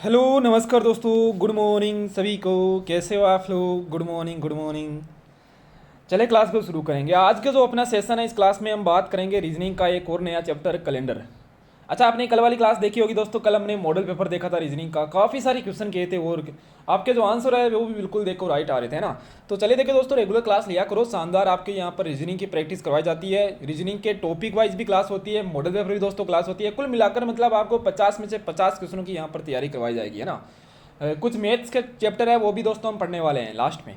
Hello नमस्कार दोस्तों, good morning सभी को। कैसे हो आप लोग? Good morning, good morning. चले क्लास को शुरू करेंगे। आज का जो अपना सेशन है, इस क्लास में हम बात करेंगे रीजनिंग का एक और नया चैप्टर, कैलेंडर। अच्छा, आपने कल वाली क्लास देखी होगी दोस्तों। कल हमने मॉडल पेपर देखा था रीजनिंग का, काफ़ी सारे क्वेश्चन किए थे और आपके जो आंसर है वो भी बिल्कुल देखो राइट आ रहे थे, है ना। तो चलिए देखिए दोस्तों, रेगुलर क्लास लिया करो, शानदार आपके यहाँ पर रीजनिंग की प्रैक्टिस करवाई जाती है। रीजनिंग के टॉपिक वाइज भी क्लास होती है, मॉडल पेपर भी दोस्तों क्लास होती है। कुल मिलाकर मतलब आपको 50 में से 50 क्वेश्चनों की यहाँ पर तैयारी करवाई जाएगी, है ना। कुछ मैथ्स के चैप्टर है वो भी दोस्तों हम पढ़ने वाले हैं लास्ट में।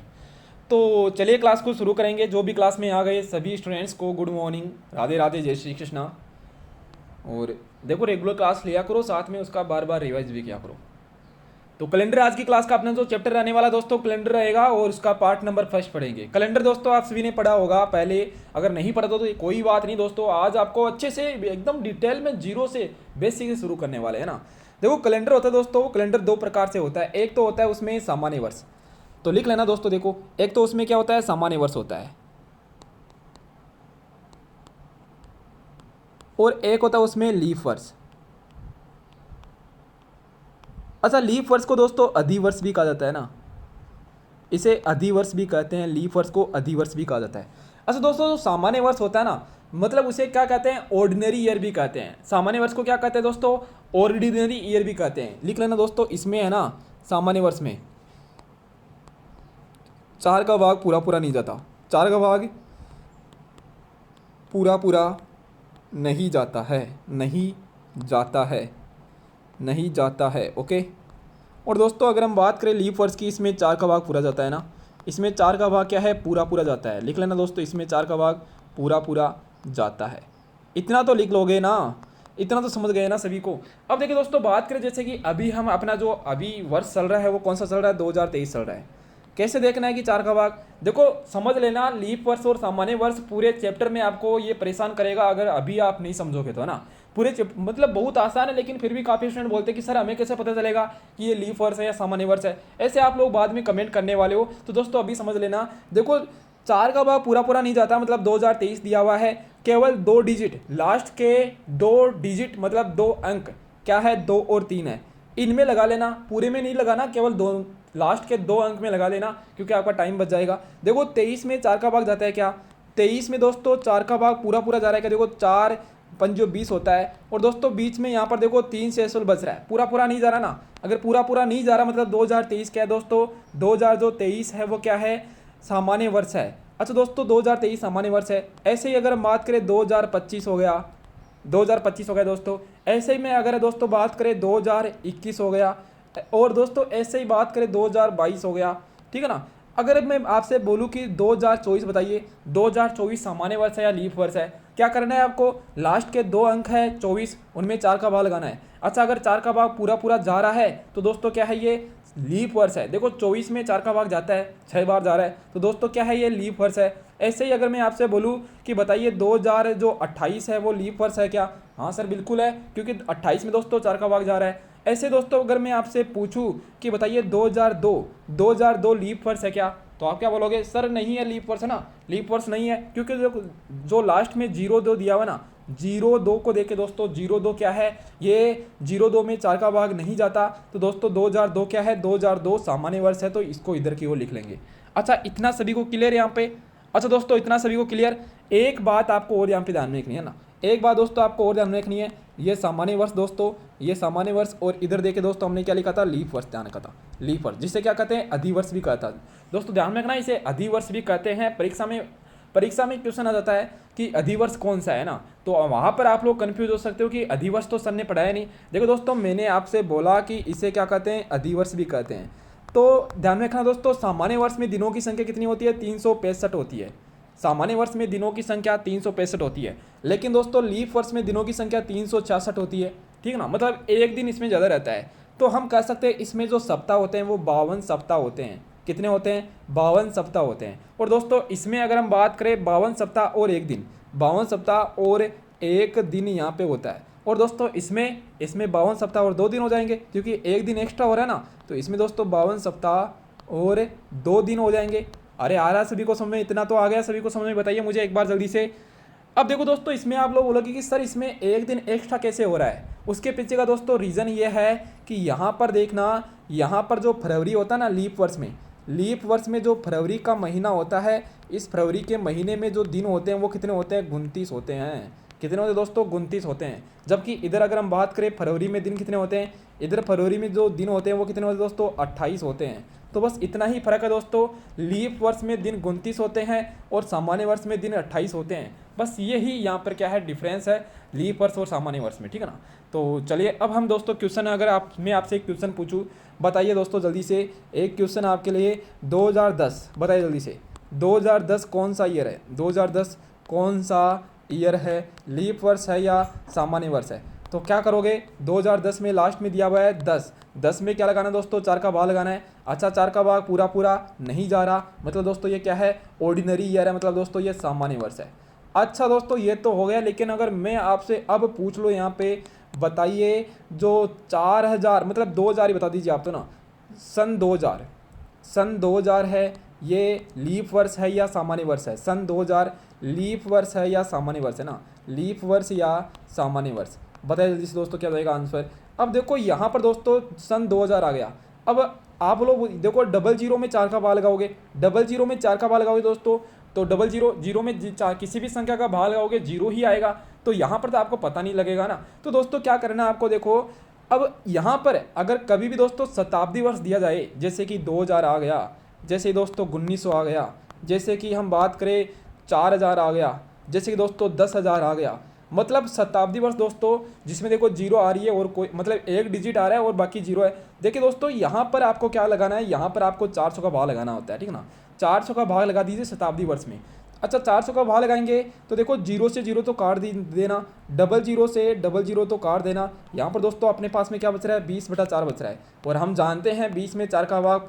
तो चलिए क्लास को शुरू करेंगे। जो भी क्लास में आ गए सभी स्टूडेंट्स को गुड मॉर्निंग, राधे राधे, जय श्री कृष्णा। और देखो, रेगुलर क्लास लिया करो, साथ में उसका बार बार रिवाइज भी किया करो। तो कैलेंडर आज की क्लास का अपना जो चैप्टर रहने वाला दोस्तों, कैलेंडर रहेगा और उसका पार्ट नंबर फर्स्ट पढ़ेंगे। कैलेंडर दोस्तों आप सभी ने पढ़ा होगा पहले, अगर नहीं पढ़ा तो कोई बात नहीं दोस्तों, आज आपको अच्छे से एकदम डिटेल में जीरो से बेसिक से शुरू करने वाले हैं ना। देखो, कैलेंडर होता है दोस्तों, कैलेंडर दो प्रकार से होता है। एक तो होता है उसमें सामान्य वर्ष, तो लिख लेना दोस्तों। देखो, एक तो उसमें क्या होता है, सामान्य वर्ष होता है, और एक होता है उसमें लीफ वर्ष। अच्छा, लीफ वर्ष को दोस्तों अधिवर्ष भी कहा जाता है ना, इसे अधिवर्ष भी कहते हैं, लीफ वर्ष को अधिवर्ष भी कहा जाता है। अच्छा दोस्तों, जो सामान्य वर्ष होता है ना, मतलब उसे क्या कहते हैं, ऑर्डिनरी ईयर भी कहते हैं। सामान्य वर्ष को क्या कहते हैं दोस्तों, ऑर्डिनरी ईयर भी कहते हैं। लिख लेना दोस्तों, इसमें है ना, सामान्य वर्ष में चार का भाग पूरा पूरा नहीं जाता, चार का भाग पूरा पूरा नहीं जाता है, नहीं जाता है, नहीं जाता है, ओके। और दोस्तों अगर हम बात करें लीफ वर्ष की, इसमें चार का भाग पूरा जाता है ना, इसमें चार का भाग क्या है, पूरा पूरा जाता है। लिख लेना दोस्तों, इसमें चार का भाग पूरा पूरा जाता है। इतना तो लिख लोगे ना, इतना तो समझ गए ना सभी को। अब देखिए दोस्तों, बात करें जैसे कि अभी हम अपना जो अभी वर्ष चल रहा है वो कौन सा चल रहा है, 2023 चल रहा है। कैसे देखना है कि चार का भाग, देखो समझ लेना, लीप वर्ष और सामान्य वर्ष पूरे चैप्टर में आपको ये परेशान करेगा अगर अभी आप नहीं समझोगे तो, है ना। पूरे मतलब बहुत आसान है, लेकिन फिर भी काफ़ी स्टूडेंट बोलते हैं कि सर हमें कैसे पता चलेगा कि ये लीफ वर्ष है या सामान्य वर्ष है। ऐसे आप लोग बाद में कमेंट करने वाले हो, तो दोस्तों अभी समझ लेना। देखो, चार का भाग पूरा पूरा नहीं जाता, मतलब 2023 दिया हुआ है, केवल दो डिजिट, लास्ट के दो डिजिट मतलब दो अंक क्या है, दो और तीन है, इनमें लगा लेना। पूरे में नहीं लगाना, केवल दो, लास्ट के दो अंक में लगा लेना, क्योंकि आपका टाइम बच जाएगा। देखो 23 में चार का भाग जाता है क्या, 23 में दोस्तों चार का भाग पूरा पूरा जा रहा है क्या, देखो चार पंजो 20 होता है। और दोस्तों बीच में यहाँ पर देखो तीन शेषुल बच रहा है, पूरा पूरा नहीं जा रहा ना। अगर पूरा पूरा नहीं जा रहा मतलब 2023 क्या है दोस्तों, 2023 है वो क्या है, सामान्य वर्ष है। अच्छा दोस्तों, 2023 सामान्य वर्ष है। ऐसे ही अगर हम बात करें 2025 हो गया, 2025 हो गया दोस्तों। ऐसे ही में अगर दोस्तों बात करें 2021 हो गया, और दोस्तों ऐसे ही बात करें 2022 हो गया, ठीक है ना। अगर मैं आपसे बोलूं कि 2024 बताइए, 2024 सामान्य वर्ष है या लीफ वर्ष है, क्या करना है आपको, लास्ट के दो अंक है 24, उनमें चार का भाग लगाना है। अच्छा, अगर चार का भाग पूरा पूरा जा रहा है तो दोस्तों क्या है, ये लीफ वर्ष है। देखो 24 में चार का भाग जाता है, 6 बार जा रहा है, तो दोस्तों क्या है, ये लीफ वर्ष है। ऐसे ही अगर मैं आपसे बोलूँ कि बताइए 2028 है वो लीफ वर्ष है क्या, हाँ सर बिल्कुल है, क्योंकि 28 में दोस्तों चार का भाग जा रहा है। ऐसे दोस्तों अगर मैं आपसे पूछूं कि बताइए 2002 लीप वर्ष है क्या, तो आप क्या बोलोगे, सर नहीं है लीप वर्ष, है ना। लीप वर्ष नहीं है, क्योंकि जो लास्ट में 02 दिया हुआ ना, 02 को देखे दोस्तों, 02 क्या है, ये 02 में चार का भाग नहीं जाता, तो दोस्तों 2002 क्या है, 2002 सामान्य वर्ष है, तो इसको इधर की ओर लिख लेंगे। अच्छा, इतना सभी को क्लियर यहाँ पे। अच्छा दोस्तों, इतना सभी को क्लियर। एक बात आपको और यहाँ पे ध्यान में रखनी है ना, एक बात दोस्तों आपको और ध्यान में रखनी है, ये सामान्य वर्ष दोस्तों, ये सामान्य वर्ष, और इधर देखे दोस्तों हमने क्या लिखा था, लीफ वर्ष ध्यान रखा था, लीफ वर्ष, जिसे क्या कहते हैं, अधिवर्ष भी कहता है दोस्तों, ध्यान में रखना, इसे अधिवर्ष भी कहते हैं। परीक्षा में क्वेश्चन आ जाता है कि अधिवर्ष कौन सा है ना, तो वहाँ पर आप लोग कंफ्यूज हो सकते हो कि अधिवर्ष तो सर ने पढ़ाया नहीं। देखो दोस्तों, मैंने आपसे बोला कि इसे क्या कहते हैं, अधिवर्ष भी कहते हैं। तो ध्यान में रखना दोस्तों, सामान्य वर्ष में दिनों की संख्या कितनी होती है, 365 होती है। सामान्य वर्ष में दिनों की संख्या 365 होती है, लेकिन दोस्तों लीफ वर्ष में दिनों की संख्या 366 होती है, ठीक है ना, मतलब एक दिन इसमें ज़्यादा रहता है। तो हम कह सकते हैं इसमें जो सप्ताह होते हैं वो 52 सप्ताह होते हैं। कितने होते हैं, 52 सप्ताह होते हैं। और दोस्तों इसमें अगर हम बात करें 52 सप्ताह और एक दिन, 52 सप्ताह और एक दिन यहाँ पे होता है। और दोस्तों इसमें 52 सप्ताह और 2 दिन हो जाएंगे, क्योंकि एक दिन एक्स्ट्रा हो रहा है ना, तो इसमें दोस्तों 52 सप्ताह और 2 दिन हो जाएंगे। अरे आ रहा है सभी को समझ में, इतना तो आ गया सभी को समझ में, बताइए मुझे एक बार जल्दी से। अब देखो दोस्तों, इसमें आप लोग बोलोगे कि सर इसमें एक दिन एक्स्ट्रा कैसे हो रहा है, उसके पीछे का दोस्तों रीज़न ये है कि यहाँ पर देखना, यहाँ पर जो फरवरी होता है ना लीप वर्ष में जो फरवरी का महीना होता है, इस फरवरी के महीने में जो दिन होते हैं वो कितने होते हैं, 29 होते हैं। कितने होते हैं दोस्तों, 29 होते हैं। जबकि इधर अगर हम बात करें फरवरी में दिन कितने होते हैं, इधर फरवरी में जो दिन होते हैं वो कितने होते हैं दोस्तों, 28 होते हैं। तो बस इतना ही फर्क है दोस्तों, लीप वर्ष में दिन 29 होते हैं और सामान्य वर्ष में दिन 28 होते हैं। बस यही यहाँ पर क्या है, डिफरेंस है लीप वर्ष और सामान्य वर्ष में, ठीक है ना। तो चलिए अब हम दोस्तों क्वेश्चन, अगर मैं आपसे एक क्वेश्चन पूछूं, बताइए दोस्तों जल्दी से। एक क्वेश्चन आपके लिए 2010, बताइए जल्दी से 2010 कौन सा ईयर है, 2010 कौन सा ईयर है, लीप वर्ष है या सामान्य वर्ष है। तो क्या करोगे, 2010 में लास्ट में दिया हुआ है 10 में क्या लगाना है दोस्तों, 4 का भाग लगाना है। अच्छा 4 का भाग पूरा पूरा नहीं जा रहा, मतलब दोस्तों ये क्या है, ऑर्डिनरी ईयर है, मतलब दोस्तों ये सामान्य वर्ष है। अच्छा दोस्तों ये तो हो गया, लेकिन अगर मैं आपसे अब पूछ लो यहाँ पे, बताइए जो 4000 मतलब 2000 ही बता दीजिए आप तो ना, सन 2000 है, ये लीप वर्ष है या सामान्य वर्ष है। सन 2000 लीप वर्ष है या सामान्य वर्ष है ना, लीप वर्ष या सामान्य वर्ष, बताइए जल्दी से दोस्तों क्या जाएगा आंसर। अब देखो यहाँ पर दोस्तों सन 2000 आ गया। अब आप लोग देखो, डबल जीरो में 4 का भाग लगाओगे, डबल जीरो में 4 का भाग लगाओगे दोस्तों, तो डबल जीरो में किसी भी संख्या का भाग लगाओगे जीरो ही आएगा। तो यहाँ पर तो आपको पता नहीं लगेगा ना। तो दोस्तों क्या करना है आपको, देखो अब यहाँ पर अगर कभी भी दोस्तों शताब्दी वर्ष दिया जाए, जैसे कि 2000 आ गया, जैसे दोस्तों 1900 आ गया, जैसे कि हम बात करें 4000 आ गया, जैसे कि दोस्तों 10,000 आ गया, मतलब शताब्दी वर्ष दोस्तों जिसमें देखो जीरो आ रही है और कोई मतलब एक डिजिट आ रहा है और बाकी जीरो है। देखिए दोस्तों यहाँ पर आपको क्या लगाना है, यहाँ पर आपको 400 का भाग लगाना होता है, ठीक है ना। 400 का भाग लगा दीजिए शताब्दी वर्ष में। अच्छा 400 का भाग लगाएंगे तो देखो जीरो से जीरो तो काट देना, डबल जीरो से डबल जीरो तो काट देना। यहाँ पर दोस्तों अपने पास में क्या बच रहा है, 20/4 बच रहा है, और हम जानते हैं 20 में 4 का भाग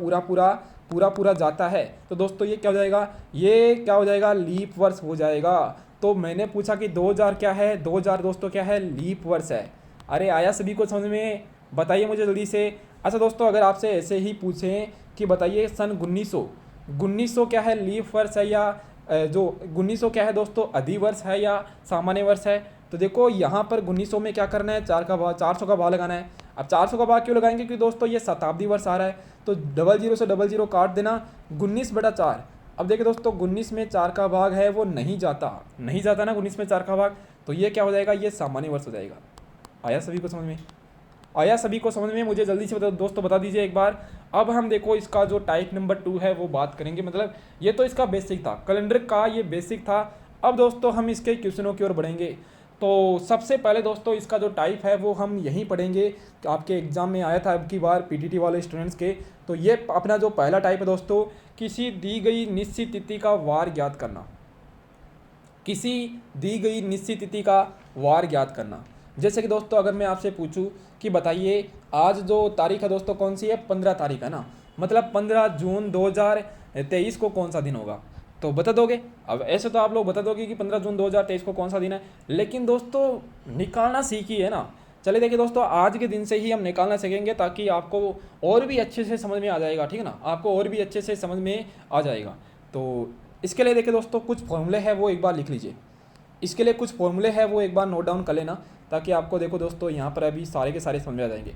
पूरा जाता है। तो दोस्तों ये क्या हो जाएगा, ये क्या हो जाएगा, लीप वर्ष हो जाएगा। तो मैंने पूछा कि 2000 क्या है, 2000 दोस्तों क्या है, लीप वर्ष है। अरे आया सभी को समझ में, बताइए मुझे जल्दी से। अच्छा दोस्तों अगर आपसे ऐसे ही पूछें कि बताइए सन 1900 क्या है, लीप वर्ष है या जो 1900 क्या है दोस्तों, अधिवर्ष है या सामान्य वर्ष है। तो देखो यहाँ पर 1900 में क्या करना है, 400 का भाग लगाना है। अब 400 का भाग क्यों लगाएंगे, क्योंकि दोस्तों ये शताब्दी वर्ष आ रहा है, तो डबल जीरो से डबल जीरो काट देना, 19/4। अब देखिए दोस्तों 19 में 4 का भाग है वो नहीं जाता ना 19 में 4 का भाग, तो ये क्या हो जाएगा, ये सामान्य वर्ष हो जाएगा। आया सभी को समझ में, आया सभी को समझ में, मुझे जल्दी से दोस्तों बता दीजिए एक बार। अब हम देखो इसका जो टाइप नंबर 2 है वो बात करेंगे, मतलब ये तो इसका बेसिक था, कैलेंडर का ये बेसिक था। अब दोस्तों हम इसके क्वेश्चनों की ओर बढ़ेंगे। तो सबसे पहले दोस्तों इसका जो टाइप है वो हम यहीं पढ़ेंगे, आपके एग्जाम में आया था अब की बार पीटीटी वाले स्टूडेंट्स के। तो ये अपना जो पहला टाइप है दोस्तों, किसी दी गई निश्चित तिथि का वार ज्ञात करना, किसी दी गई निश्चित तिथि का वार ज्ञात करना। जैसे कि दोस्तों अगर मैं आपसे पूछूं कि बताइए आज जो तारीख है दोस्तों कौन सी है, 15 तारीख है ना, मतलब 15 जून 2023 को कौन सा दिन होगा, तो बता दोगे। अब ऐसे तो आप लोग बता दोगे कि 15 जून 2023 को कौन सा दिन है, लेकिन दोस्तों निकालना सीखिए है ना। चलिए देखिए दोस्तों आज के दिन से ही हम निकालना सीखेंगे, ताकि आपको और भी अच्छे से समझ में आ जाएगा, ठीक है ना, आपको और भी अच्छे से समझ में आ जाएगा। तो इसके लिए देखिए दोस्तों कुछ फॉर्मूले हैं वो एक बार लिख लीजिए, इसके लिए कुछ फॉर्मूले हैं वो एक बार नोट डाउन कर लेना, ताकि आपको देखो दोस्तों यहाँ पर अभी सारे के सारे समझ में आ जाएंगे।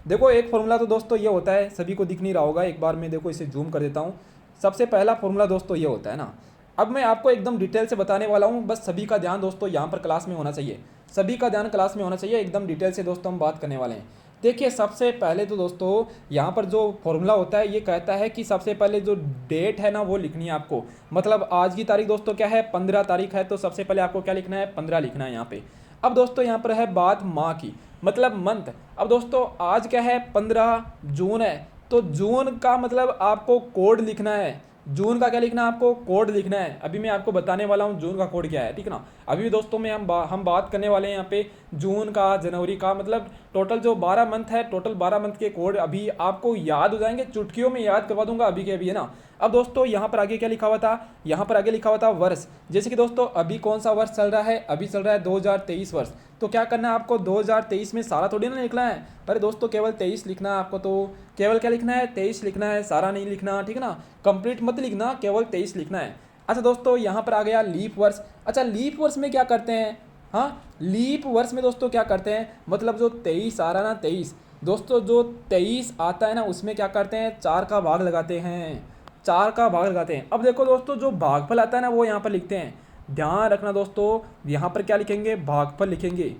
देखो एक फॉर्मूला तो दोस्तों ये होता है, सभी को दिख नहीं रहा होगा, एक बार मैं देखो इसे जूम कर देता हूँ। सबसे पहला फॉर्मूला दोस्तों ये होता है ना, अब मैं आपको एकदम डिटेल से बताने वाला हूँ, बस सभी का ध्यान दोस्तों यहाँ पर क्लास में होना चाहिए, सभी का ध्यान क्लास में होना चाहिए, एकदम डिटेल से दोस्तों हम बात करने वाले हैं। देखिए सबसे पहले तो दोस्तों यहाँ पर जो फॉर्मूला होता है ये कहता है कि सबसे पहले जो डेट है ना वो लिखनी है आपको, मतलब आज की तारीख दोस्तों क्या है, 15 तारीख है, तो सबसे पहले आपको क्या लिखना है, 15 लिखना है यहाँ पे। अब दोस्तों यहाँ पर है बात माह की, मतलब मंथ। अब दोस्तों आज क्या है, 15 जून है, तो जून का मतलब आपको कोड लिखना है, जून का क्या लिखना है, आपको कोड लिखना है। अभी मैं आपको बताने वाला हूँ जून का कोड क्या है, ठीक है ना। अभी भी दोस्तों में हम बात करने वाले हैं यहाँ पे जून का, जनवरी का, मतलब टोटल जो 12 मंथ है, टोटल 12 मंथ के कोड अभी आपको याद हो जाएंगे, चुटकियों में याद करवा दूंगा अभी के अभी, है ना। अब दोस्तों यहाँ पर आगे क्या लिखा हुआ था, यहाँ पर आगे लिखा हुआ था वर्ष। जैसे कि दोस्तों अभी कौन सा वर्ष चल रहा है, अभी चल रहा है 2023 वर्ष, तो क्या करना है आपको 2023 में सारा थोड़ी ना लिखना है, अरे दोस्तों केवल 23 लिखना है आपको, तो केवल क्या लिखना है, 23 लिखना है, सारा नहीं लिखना, ठीक है ना, कंप्लीट मत लिखना, केवल 23 लिखना है। अच्छा दोस्तों यहाँ पर आ गया लीप वर्ष। अच्छा लीप वर्ष में क्या करते हैं, हाँ, लीप वर्ष में दोस्तों क्या करते हैं, मतलब जो 23 आ रहा है ना, 23 दोस्तों, जो 23 आता है ना उसमें क्या करते हैं, 4 का भाग लगाते हैं, 4 का भाग लगाते हैं। अब देखो दोस्तों, जो भागफल आता है ना वो यहाँ पर लिखते हैं, ध्यान रखना दोस्तों, यहाँ पर क्या लिखेंगे, भागफल लिखेंगे।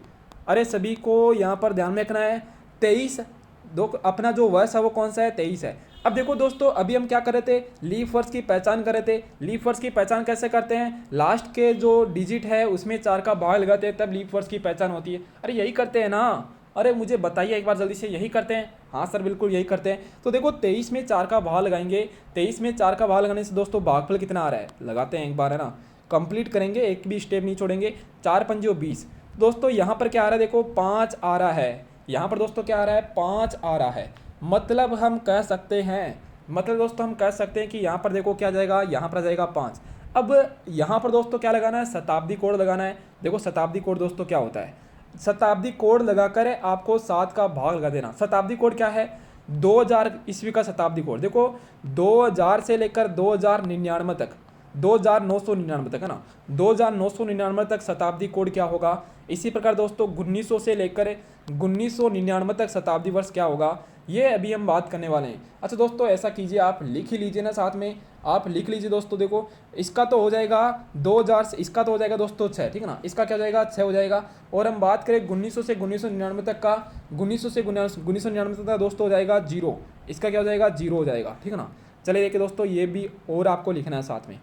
अरे सभी को यहाँ पर ध्यान में रखना है। 23 दो, अपना जो वर्ष है वो कौन सा है, 23 है। अब देखो दोस्तों, अभी हम क्या कर रहे थे, लीफ वर्ष की पहचान कर रहे थे। लीफ वर्ष की पहचान कैसे करते हैं, लास्ट के जो डिजिट है उसमें 4 का भाग लगाते हैं, तब लीफ वर्ष की पहचान होती है। अरे यही करते हैं ना, अरे मुझे बताइए एक बार जल्दी से, यही करते हैं। हाँ सर बिल्कुल यही करते हैं। तो देखो 23 में 4 का भाग लगाएंगे, 23 में 4 का भाग लगाने से दोस्तों भागफल कितना आ रहा है, लगाते हैं एक बार, है ना, कंप्लीट करेंगे, एक भी स्टेप नहीं छोड़ेंगे। 4 पंजे 20 दोस्तों, यहाँ पर क्या आ रहा है, देखो 5 आ रहा है। यहाँ पर दोस्तों क्या आ रहा है, 5 आ रहा है। मतलब हम कह सकते हैं, मतलब दोस्तों हम कह सकते हैं कि यहाँ पर देखो क्या आ जाएगा, यहाँ पर आ जाएगा 5। अब यहाँ पर दोस्तों क्या लगाना है, शताब्दी कोड लगाना है। देखो शताब्दी कोड दोस्तों क्या होता है, शताब्दी कोड लगाकर आपको 7 का भाग लगा देना। शताब्दी कोड क्या है, 2000 ईस्वी का शताब्दी कोड। देखो 2000 से लेकर 2099 तक, 2999 तक, है ना, 2999 तक शताब्दी कोड क्या होगा। इसी प्रकार दोस्तों 1900 से लेकर 1999 तक शताब्दी वर्ष क्या होगा, ये अभी हम बात करने वाले हैं। अच्छा दोस्तों ऐसा कीजिए, आप लिख ही लीजिए ना, साथ में आप लिख लीजिए दोस्तों। देखो इसका तो हो जाएगा 2000 से, इसका तो हो जाएगा दोस्तों 6, ठीक है ना, इसका क्या हो जाएगा 6 हो जाएगा। और हम बात करें 1900 से 1999 तक का, 1900 से 1999 तक का दोस्तों हो जाएगा 0, इसका क्या हो जाएगा 0 हो जाएगा, ठीक है ना। चलिए देखिए दोस्तों, ये भी और आपको लिखना है साथ में,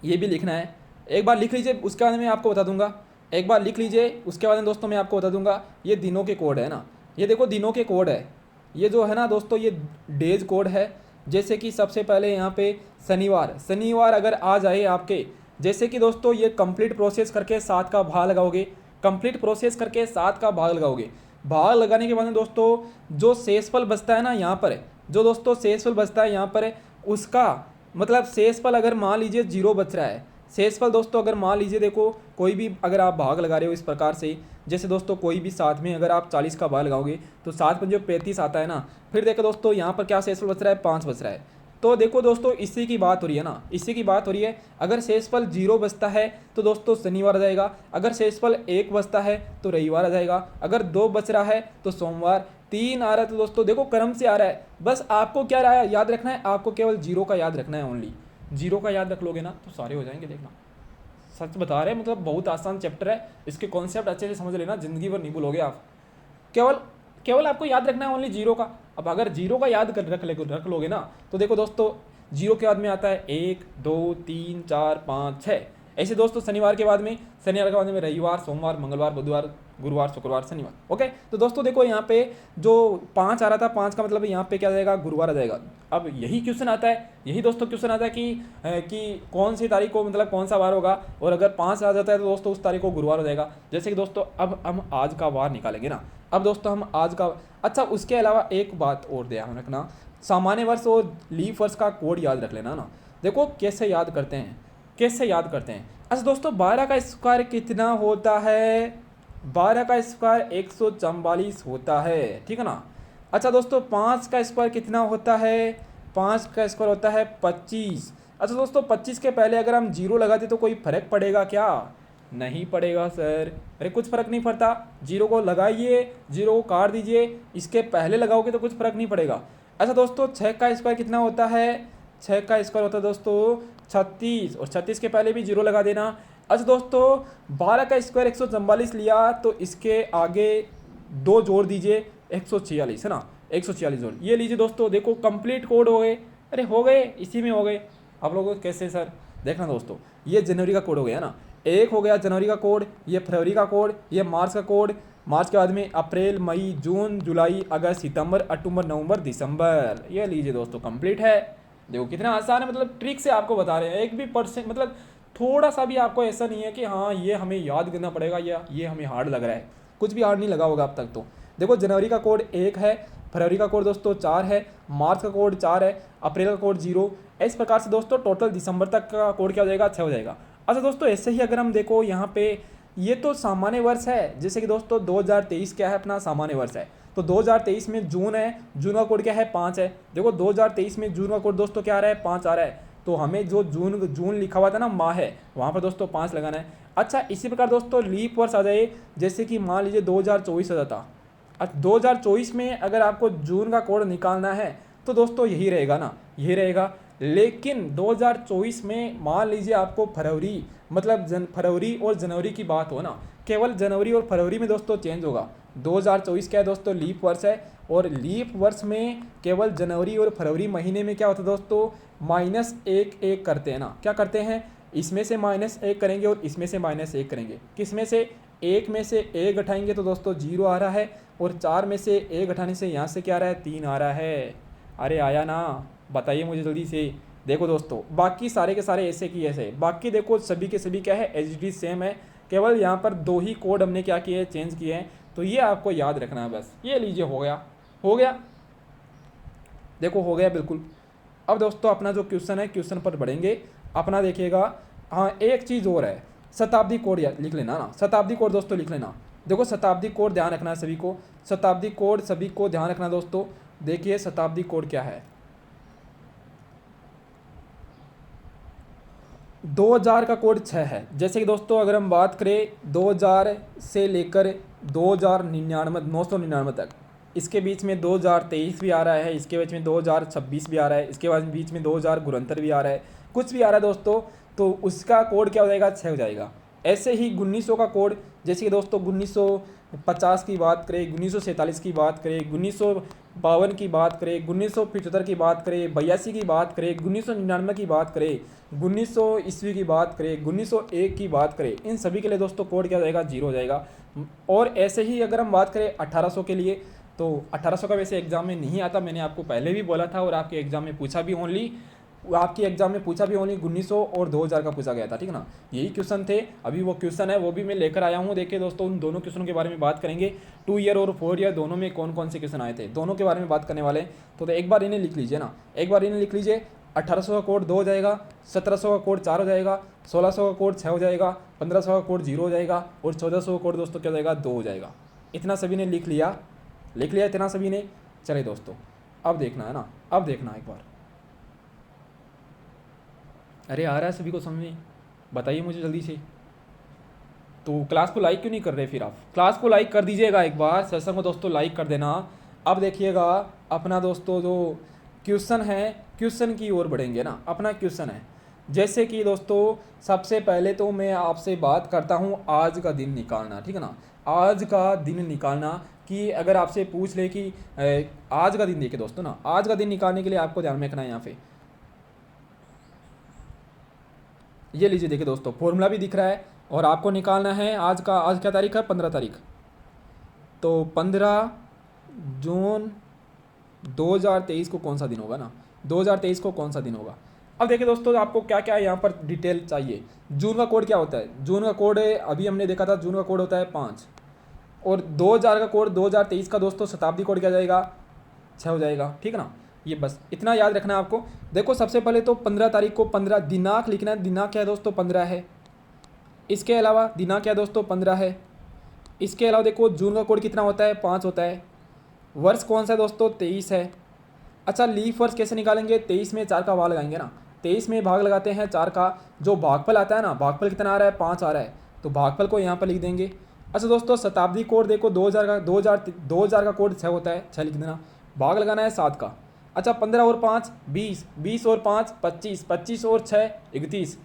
ये भी लिखना है। एक बार लिख लीजिए, उसके बाद में आपको बता दूंगा। एक बार लिख लीजिए, उसके बाद में दोस्तों मैं आपको बता दूंगा। ये दिनों के कोड है ना, ये देखो दिनों के कोड है, ये जो है ना दोस्तों, ये डेज कोड है। जैसे कि सबसे पहले यहाँ पे शनिवार, शनिवार अगर आ जाए आपके, जैसे कि दोस्तों ये कंप्लीट प्रोसेस करके 7 का भाग लगाओगे, कंप्लीट प्रोसेस करके 7 का भाग लगाओगे। भाग लगाने के बाद में दोस्तों जो शेषफल बचता है ना यहाँ पर, जो दोस्तों शेषफल बचता है यहाँ पर, उसका मतलब शेषफल अगर मान लीजिए 0 बच रहा है, शेषफल दोस्तों अगर मान लीजिए, देखो कोई भी अगर आप भाग लगा रहे हो इस प्रकार से, जैसे दोस्तों कोई भी साथ में अगर आप 40 का भाग लगाओगे तो 7 पंजे 35 आता है ना। फिर देखो दोस्तों यहाँ पर क्या शेषफल बच रहा है, 5 बच रहा है। तो देखो दोस्तों इसी की बात हो रही है ना, इसी की बात हो रही है। अगर शेषफल 0 बचता है तो दोस्तों शनिवार आ जाएगा, अगर शेषफल 1 बचता है तो रविवार आ जाएगा, अगर 2 बच रहा है तो सोमवार, 3 आ रहा है तो दोस्तों देखो क्रम से आ रहा है। बस आपको क्या रहा है, याद रखना है, आपको केवल 0 का याद रखना है, ओनली 0 का याद रख लोगे ना तो सारे हो जाएंगे। देखना सच बता रहे हैं, मतलब बहुत आसान चैप्टर है, इसके कॉन्सेप्ट अच्छे से समझ लेना, जिंदगी भर नहीं भूलोगे आप। केवल केवल आपको याद रखना है ओनली 0 का। अब अगर 0 का याद कर रख लोगे ना तो देखो दोस्तों 0 के बाद में आता है 1 2 3 4 5 6। ऐसे दोस्तों शनिवार के बाद में रविवार, सोमवार, मंगलवार, बुधवार, गुरुवार, शुक्रवार, शनिवार। ओके, तो दोस्तों देखो यहाँ पे जो 5 आ रहा था, 5 का मतलब यहाँ पे क्या आ जाएगा, गुरुवार आ जाएगा। अब यही क्वेश्चन आता है, यही दोस्तों क्वेश्चन आता है कि कौन सी तारीख को मतलब कौन सा वार होगा, और अगर 5 आ जाता है तो दोस्तों उस तारीख को गुरुवार हो जाएगा। जैसे कि दोस्तों अब हम आज का वार निकालेंगे ना, अब दोस्तों हम आज का, अच्छा उसके अलावा एक बात और ध्यान रखना, सामान्य वर्ष और लीप वर्ष का कोड याद रख लेना ना। देखो कैसे याद करते हैं, कैसे याद करते हैं। अच्छा दोस्तों 12 का स्क्वायर कितना होता है, 12 का स्क्वायर 144 होता है, ठीक है ना। अच्छा दोस्तों 5 का स्क्वायर कितना होता है, 5 का स्क्वायर होता है 25। अच्छा दोस्तों 25 के पहले अगर हम 0 लगाते तो कोई फर्क पड़ेगा क्या, नहीं पड़ेगा सर, अरे कुछ फर्क नहीं पड़ता। 0 को लगाइए, 0 को काट दीजिए, इसके पहले लगाओगे तो कुछ फर्क नहीं पड़ेगा। अच्छा दोस्तों 6 का स्क्वायर कितना होता है, 6 का स्क्वायर होता है दोस्तों 36, और 36 के पहले भी 0 लगा देना। अच्छा दोस्तों 12 का स्क्वायर 144 लिया तो इसके आगे 2 जोड़ दीजिए, 146 है ना, 146 जोड़, ये लीजिए दोस्तों। देखो कंप्लीट कोड हो गए, अरे हो गए, इसी में हो गए। आप लोगों को कैसे सर, देखना दोस्तों ये जनवरी का कोड हो गया ना, एक हो गया जनवरी का कोड, ये फरवरी का कोड, ये मार्च का कोड, मार्च के बाद में अप्रैल, मई, जून, जुलाई, अगस्त, सितंबर, अक्टूबर, नवंबर, दिसंबर, ये लीजिए दोस्तों कंप्लीट है। देखो कितना आसान है, मतलब ट्रिक से आपको बता रहे हैं, एक भी परसेंट मतलब थोड़ा सा भी आपको ऐसा नहीं है कि हाँ ये हमें याद करना पड़ेगा या ये हमें हार्ड लग रहा है, कुछ भी हार्ड नहीं लगा होगा अब तक। तो देखो जनवरी का कोड 1 है, फरवरी का कोड दोस्तों 4 है, मार्च का कोड 4 है, अप्रैल का कोड 0, इस प्रकार से दोस्तों टोटल दिसंबर तक का कोड क्या हो जाएगा, 6 हो जाएगा। अच्छा दोस्तों ऐसे ही अगर हम देखो यहाँ पे, ये तो सामान्य वर्ष है, जैसे कि दोस्तों 2023 क्या है, अपना सामान्य वर्ष है। तो 2023 में जून है, जून का कोड क्या है, 5 है। देखो 2023 में जून का कोड दोस्तों क्या आ रहा है, 5 आ रहा है। तो हमें जो जून जून लिखा हुआ था ना माह है, वहाँ पर दोस्तों 5 लगाना है। अच्छा इसी प्रकार दोस्तों लीप वर्ष आ जाए, जैसे कि मान लीजिए 2024 आ जाता। 2024 में अगर आपको जून का कोड निकालना है तो दोस्तों यही रहेगा ना, यही रहेगा। लेकिन 2024 में मान लीजिए आपको फरवरी, मतलब फरवरी और जनवरी की बात हो ना, केवल जनवरी और फरवरी में दोस्तों चेंज होगा। 2024 क्या है दोस्तों, लीप वर्ष है, और लीप वर्ष में केवल जनवरी और फरवरी महीने में क्या होता है दोस्तों, -1 करते हैं ना। क्या करते हैं, इसमें से -1 करेंगे और इसमें से -1 करेंगे। किस में से, 1 में से 1 घटाएंगे तो दोस्तों 0 आ रहा है, और 4 में से 1 घटाने से यहाँ से क्या आ रहा है, 3 आ रहा है। अरे आया ना, बताइए मुझे जल्दी से। देखो दोस्तों बाकी सारे के सारे ऐसे की ऐसे, बाकी देखो सभी के सभी क्या है, एचडी सेम है, केवल यहाँ पर 2 ही कोड हमने क्या किए हैं, चेंज किए हैं। तो ये आपको याद रखना है बस। ये लीजिए हो गया, हो गया, देखो हो गया बिल्कुल। अब दोस्तों अपना जो क्वेश्चन है, क्वेश्चन पर बढ़ेंगे अपना, देखिएगा। हाँ एक चीज़ और है, शताब्दी कोड लिख लेना ना, शताब्दी कोड दोस्तों लिख लेना। देखो शताब्दी कोड ध्यान रखना है सभी को, शताब्दी कोड सभी को ध्यान रखना दोस्तों। देखिए शताब्दी कोड क्या है, 2000 का कोड 6 है। जैसे कि दोस्तों अगर हम बात करें 2000 से लेकर 2099 999 तक, इसके बीच में 2023 भी आ रहा है, इसके बीच में 2026 भी आ रहा है, इसके बाद बीच में 2069 भी आ रहा है, कुछ भी आ रहा है दोस्तों, तो उसका कोड क्या हो जाएगा, 6 हो जाएगा। ऐसे ही 1900 का कोड, जैसे कि दोस्तों 1950 की बात करें, 1947 की बात करें, 1952 की बात करें, 1975 की बात करें, 82 की बात करें, 1999 की बात करें, 1900 ईस्वी की बात करें, 1901 की बात करें, इन सभी के लिए दोस्तों कोड क्या हो जाएगा, 0 हो जाएगा। और ऐसे ही अगर हम बात करें 1800 के लिए, तो 1800 का वैसे एग्जाम में नहीं आता, मैंने आपको पहले भी बोला था, और आपके एग्जाम में पूछा भी ओनली, आपके एग्जाम में पूछा भी ओनली 1900 और 2000 का पूछा गया था, ठीक है ना। यही क्वेश्चन थे, अभी वो क्वेश्चन है वो भी मैं लेकर आया हूँ। देखिए दोस्तों उन दोनों क्वेश्चन के बारे में बात करेंगे, 2 ईयर और 4 ईयर दोनों में कौन कौन से क्वेश्चन आए थे, दोनों के बारे में बात करने वाले हैं। तो एक बार इन्हें लिख लीजिए ना, एक बार इन्हें लिख लीजिए। 1800 का कोड 2 हो जाएगा, 1700 का कोड 4 हो जाएगा, 1600 का कोड 6 हो जाएगा, 1500 का कोड 0 हो जाएगा, और 1400 का कोड दोस्तों क्या हो जाएगा, 2 हो जाएगा। इतना सभी ने लिख लिया, लिख लिया इतना सभी ने। चलिए दोस्तों अब देखना है ना, अब देखना एक बार। अरे आ रहा है सभी को समझ में, बताइए मुझे जल्दी से। तो क्लास को लाइक क्यों नहीं कर रहे फिर आप, क्लास को लाइक कर दीजिएगा एक बार, सेशन को दोस्तों लाइक कर देना। अब देखिएगा अपना दोस्तों जो क्वेश्चन है, क्वेश्चन की ओर बढ़ेंगे ना। अपना क्वेश्चन है, जैसे कि दोस्तों सबसे पहले तो मैं आपसे बात करता हूँ आज का दिन निकालना, ठीक है ना। आज का दिन निकालना, कि अगर आपसे पूछ ले कि आज का दिन, देखिए दोस्तों ना, आज का दिन निकालने के लिए आपको ध्यान में रखना है यहाँ पे, ये लीजिए। देखिए दोस्तों फॉर्मूला भी दिख रहा है, और आपको निकालना है आज का, आज क्या तारीख है, 15 तारीख। तो 15 जून 2023 को कौन सा दिन होगा ना, 2023 को कौन सा दिन होगा। अब देखिए दोस्तों आपको क्या क्या यहाँ पर डिटेल चाहिए। जून का कोड क्या होता है, जून का कोड अभी हमने देखा था, जून का कोड होता है 5, और 2000 का कोड 2023 का दोस्तों शताब्दी कोड क्या जाएगा, 6 हो जाएगा, ठीक है ना। ये बस इतना याद रखना है आपको। देखो सबसे पहले तो 15 तारीख को 15 दिनांक लिखना है, दिनांक क्या है दोस्तों, 15 है। इसके अलावा दिनांक क्या है दोस्तों, 15 है। इसके अलावा देखो जून का कोड कितना होता है, 5 होता है। वर्ष कौन सा है दोस्तों, 23 है। अच्छा लीफ वर्ष कैसे निकालेंगे, 23 में 4 का भाग लगाएंगे ना, 23 में भाग लगाते हैं 4 का, जो भागफल आता है ना, भागफल कितना आ रहा है, 5 आ रहा है, तो भागफल को यहाँ पर लिख देंगे। अच्छा दोस्तों शताब्दी कोड देखो 2000 का, 2000 का कोड 6 होता है, 6 लिख देना, भाग लगाना है 7 का। अच्छा 15 और 5 20, 20 और 5 25, 25 और 6 31,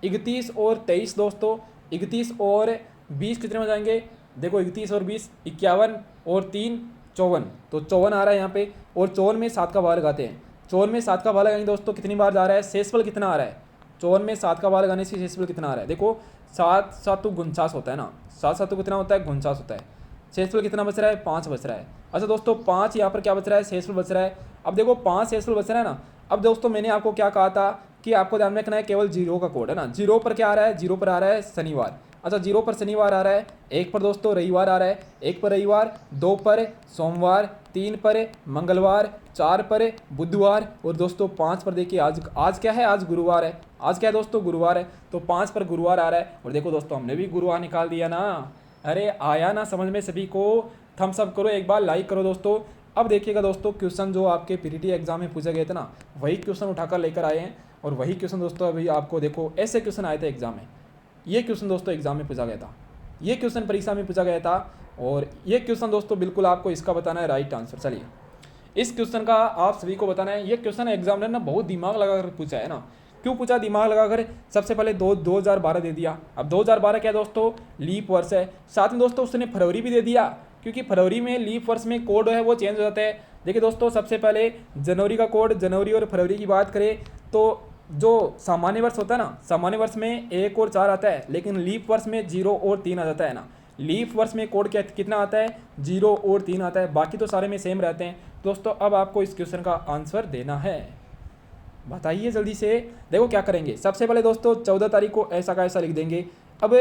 31 और 23 दोस्तों, 31 और 20 कितने हो जाएंगे, देखो 31 और 20 51, और 3 54, तो 54 आ रहा है यहाँ पे। और 54 में 7 का भाग लगाते हैं, 54 में 7 का भाग लगाएंगे दोस्तों, कितनी बार जा रहा है, शेषफल कितना आ रहा है, 54 में 7 का भाग लगाने से शेषफल कितना आ रहा है, देखो 7 7 49 होता है ना, 7 7 कितना होता है, 49 होता है। शेषफल कितना बच रहा है, 5 बच रहा है। अच्छा दोस्तों 5 यहाँ पर क्या बच रहा है, शेषफल बच रहा है। अब देखो 5 शेषफल बच रहा है ना। अब दोस्तों मैंने आपको क्या कहा था कि आपको ध्यान में रखना है केवल 0 का कोड है ना, 0 पर क्या आ रहा है, 0 पर आ रहा है शनिवार। अच्छा 0 पर शनिवार आ रहा है, 1 पर दोस्तों रविवार आ रहा है, 1 पर रविवार, 2 पर सोमवार, 3 पर मंगलवार, 4 पर बुधवार, और दोस्तों 5 पर देखिए आज क्या है, आज गुरुवार है। आज क्या है दोस्तों, गुरुवार है, तो 5 पर गुरुवार आ रहा है। और देखो दोस्तों हमने भी गुरुवार निकाल दिया ना। अरे आया ना समझ में सभी को, थम्स अप करो, एक बार लाइक करो दोस्तों। अब देखिएगा दोस्तों क्वेश्चन जो आपके पीटीटी एग्जाम में पूछे गए थे ना, वही क्वेश्चन उठाकर लेकर आए हैं। और वही क्वेश्चन दोस्तों अभी आपको देखो ऐसे क्वेश्चन आए थे एग्जाम में। ये क्वेश्चन दोस्तों एग्जाम में पूछा गया था, ये क्वेश्चन परीक्षा में पूछा गया था, और ये क्वेश्चन दोस्तों बिल्कुल आपको इसका बताना है राइट आंसर। चलिए इस क्वेश्चन का आप सभी को बताना है। ये क्वेश्चन एग्जामिनर ने बहुत दिमाग लगाकर पूछा है ना। क्यों पूछा दिमाग लगाकर? सबसे पहले 2012 दे दिया। अब 2012 क्या दोस्तों? लीप वर्ष है। साथ में दोस्तों उसने फरवरी भी दे दिया, क्योंकि फरवरी में लीप वर्ष में कोड है वो चेंज हो जाता है। देखिए दोस्तों सबसे पहले जनवरी का कोड, जनवरी और फरवरी की बात करें तो जो सामान्य वर्ष होता है ना, सामान्य वर्ष में 1 और 4 आता है, लेकिन लीप वर्ष में 0 और 3 आ जाता है ना। लीप वर्ष में कोड कितना आता है? 0 और 3 आता है, बाकी तो सारे में सेम रहते हैं। दोस्तों अब आपको इस क्वेश्चन का आंसर देना है, बताइए जल्दी से। देखो क्या करेंगे, सबसे पहले दोस्तों 14 तारीख को ऐसा का ऐसा लिख देंगे। अब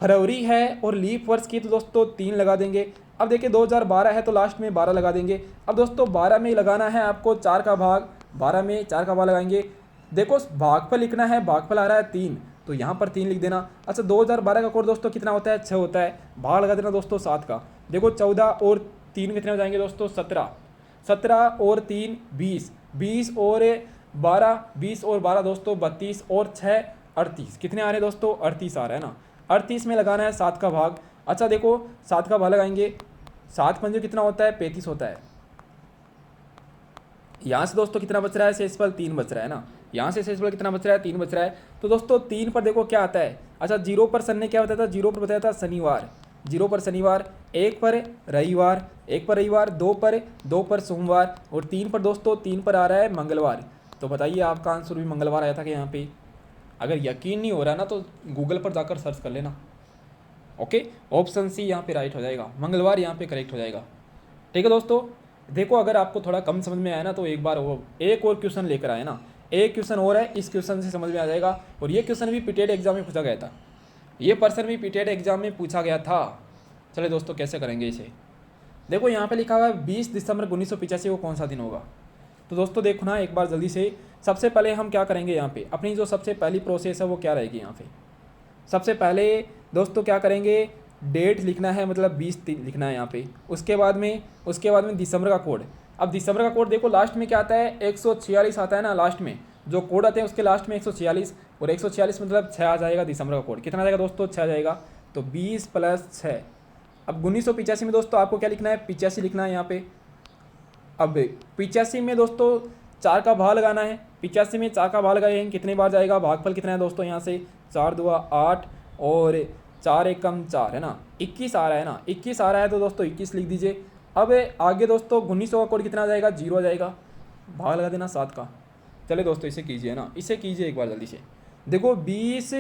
फरवरी है और लीप वर्ष की तो दोस्तों 3 लगा देंगे। अब देखिए 2012 है तो लास्ट में 12 लगा देंगे। अब दोस्तों 12 में लगाना है आपको 4 का भाग, 12 में 4 का भाग लगाएंगे। देखो भागफल लिखना है, भागफल आ रहा है 3, तो यहाँ पर 3 लिख देना। अच्छा 2012 का कोड दोस्तों कितना होता है? 6 होता है, भाग लगा देना दोस्तों 7 का। देखो 14 और 3 कितने हो जाएंगे दोस्तों? 17, 17 और 3 20, 20 और 12, 20 और 12 दोस्तों 32 और 6 38, कितने आ रहे हैं दोस्तों? 38 आ रहा है ना। 38 में लगाना है 7 का भाग। अच्छा देखो 7 का भाग लगाएंगे, 7 पंजे कितना होता है? 35 होता है। यहाँ से दोस्तों कितना बच रहा है? शेषफल 3 बच रहा है ना। यहाँ से शेषफल कितना बच रहा है? 3 बच रहा है। तो दोस्तों 3 पर देखो क्या आता है। अच्छा 0 पर सन ने क्या बताया था? 0 पर बताया था शनिवार, 0 पर शनिवार, 1 पर रविवार, 1 पर रविवार, 2 पर सोमवार, और 3 पर दोस्तों 3 पर आ रहा है मंगलवार। तो बताइए आपका आंसर भी मंगलवार आया था कि यहाँ पे? अगर यकीन नहीं हो रहा ना तो गूगल पर जाकर सर्च कर लेना। ओके, ऑप्शन सी यहाँ पे राइट हो जाएगा, मंगलवार यहाँ पे करेक्ट हो जाएगा। ठीक है दोस्तों, देखो अगर आपको थोड़ा कम समझ में आया ना तो एक बार वो एक और क्वेश्चन लेकर आए ना, एक क्वेश्चन और है, इस क्वेश्चन से समझ में आ जाएगा। और ये क्वेश्चन भी पीटेड एग्जाम में पूछा गया था, ये पर्सन भी पीटेड एग्जाम में पूछा गया था। चलिए दोस्तों कैसे करेंगे इसे, देखो यहाँ पे लिखा हुआ है 20 दिसंबर 1985 को कौन सा दिन होगा। तो दोस्तों देखो ना एक बार जल्दी से, सबसे पहले हम क्या करेंगे यहाँ पे, अपनी जो सबसे पहली प्रोसेस है वो क्या रहेगी यहाँ पे। सबसे पहले दोस्तों क्या करेंगे, डेट लिखना है, मतलब 20 लिखना है यहाँ पे। उसके बाद में दिसंबर का कोड। अब दिसंबर का कोड देखो लास्ट में क्या आता है? 146 आता है ना, लास्ट में जो कोड आते हैं उसके लास्ट में 146, और 146 मतलब 6 आ जाएगा दिसंबर का कोड। कितना आ जाएगा दोस्तों? 6 आ जाएगा। तो 20 + 6। अब 1985 में दोस्तों आपको क्या लिखना है? 85 लिखना है यहाँ पे। अब 85 में दोस्तों 4 का भाग लगाना है, 85 में 4 का भाग लगाएंगे, कितने बार जाएगा? भागफल कितना है दोस्तों यहाँ से? 4 × 2 = 8 और 4 × 1 = 4 है ना, 21 आ रहा है ना, 21 आ रहा है तो दोस्तों 21 लिख दीजिए। अब आगे दोस्तों 1900 का कोड कितना आ जाएगा? 0 आ जाएगा, भाग लगा देना 7 का। चलिए दोस्तों इसे कीजिए ना, इसे कीजिए एक बार जल्दी से। देखो 20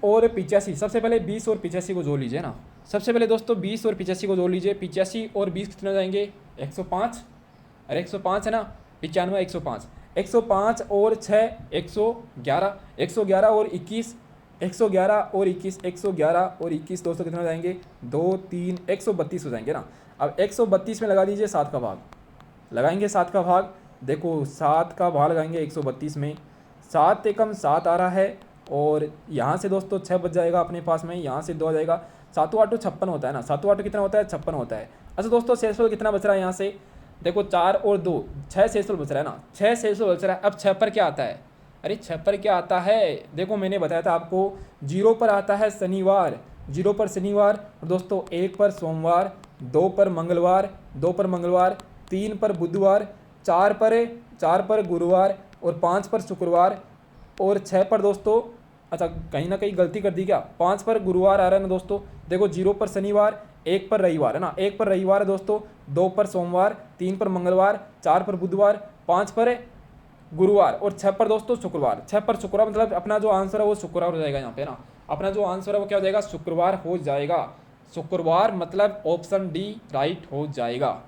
और 85, सबसे पहले 20 और 85 को जोड़ लीजिए ना। सबसे पहले दोस्तों 20 और 85 को जोड़ लीजिए। 85 और 20 कितने हो जाएंगे? 105, अरे 105 है ना, 95 105, 105 और 6 111, 111 और 21, 111 और 21, 111 और 21 दोस्तों कितने हो जाएंगे? 2 3 132 हो जाएंगे ना। अब 132 में लगा दीजिए 7 का भाग, लगाएंगे 7 का भाग। देखो 7 का भाग लगाएंगे 132 में, 7 एकम 7 आ रहा है, और यहाँ से दोस्तों 6 बच जाएगा अपने पास में, यहाँ से 2 आ जाएगा। 7 × 8 = 56 होता है ना, 7 × 8 कितना होता है? 56 होता है। अच्छा दोस्तों शेषफल कितना बच रहा है यहाँ से? देखो 4 और 2 6 शेषफल बच रहा है ना, 6 शेषफल बच रहा है। अब 6 पर क्या आता है? अरे 6 पर क्या आता है? देखो मैंने बताया था आपको, 0 पर आता है शनिवार, 0 पर शनिवार, और दोस्तों 1 पर सोमवार, 2 पर मंगलवार, 3 पर बुधवार, 4 पर गुरुवार, और 5 पर शुक्रवार, और 6 पर दोस्तों, अच्छा कहीं ना कहीं गलती कर दी क्या? 5 पर गुरुवार आ रहा है ना दोस्तों। देखो 0 पर शनिवार, 1 पर रविवार है ना, 1 पर रविवार है दोस्तों, 2 पर सोमवार, 3 पर मंगलवार, 4 पर बुधवार, 5 पर गुरुवार, और 6 पर दोस्तों शुक्रवार। 6 पर शुक्रवार, मतलब अपना जो आंसर है वो शुक्रवार हो जाएगा यहाँ पे ना। अपना जो आंसर है वो क्या हो जाएगा? शुक्रवार हो जाएगा। शुक्रवार मतलब ऑप्शन डी राइट हो जाएगा।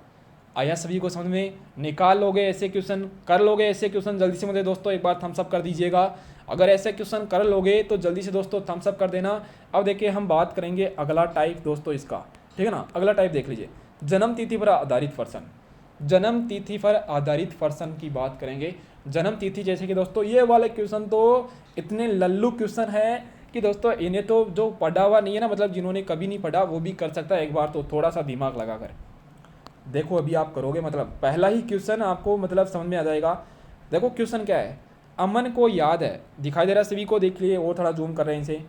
आया सभी को समझ में? निकाल लोगे ऐसे क्वेश्चन, कर लोगे ऐसे क्वेश्चन? जल्दी से मुझे दोस्तों एक बार थम्स अप कर दीजिएगा। अगर ऐसे क्वेश्चन कर लोगे तो जल्दी से दोस्तों थम्स अप कर देना। अब देखिए हम बात करेंगे अगला टाइप दोस्तों इसका, ठीक है ना। अगला टाइप देख लीजिए, जन्म तिथि पर आधारित प्रश्न। जन्म तिथि पर आधारित प्रश्न की बात करेंगे। जन्म तिथि जैसे कि दोस्तों ये वाले क्वेश्चन तो इतने लल्लू क्वेश्चन है कि दोस्तों इन्हें तो जो पढ़ा हुआ नहीं है ना, मतलब जिन्होंने कभी नहीं पढ़ा वो भी कर सकता है एक बार तो, थोड़ा सा दिमाग लगाकर। देखो अभी आप करोगे, मतलब पहला ही क्वेश्चन आपको मतलब समझ में आ जाएगा। देखो क्वेश्चन क्या है, अमन को याद है, दिखाई दे रहा है सभी को, देख लिए, और थोड़ा जूम कर रहे हैं इसे।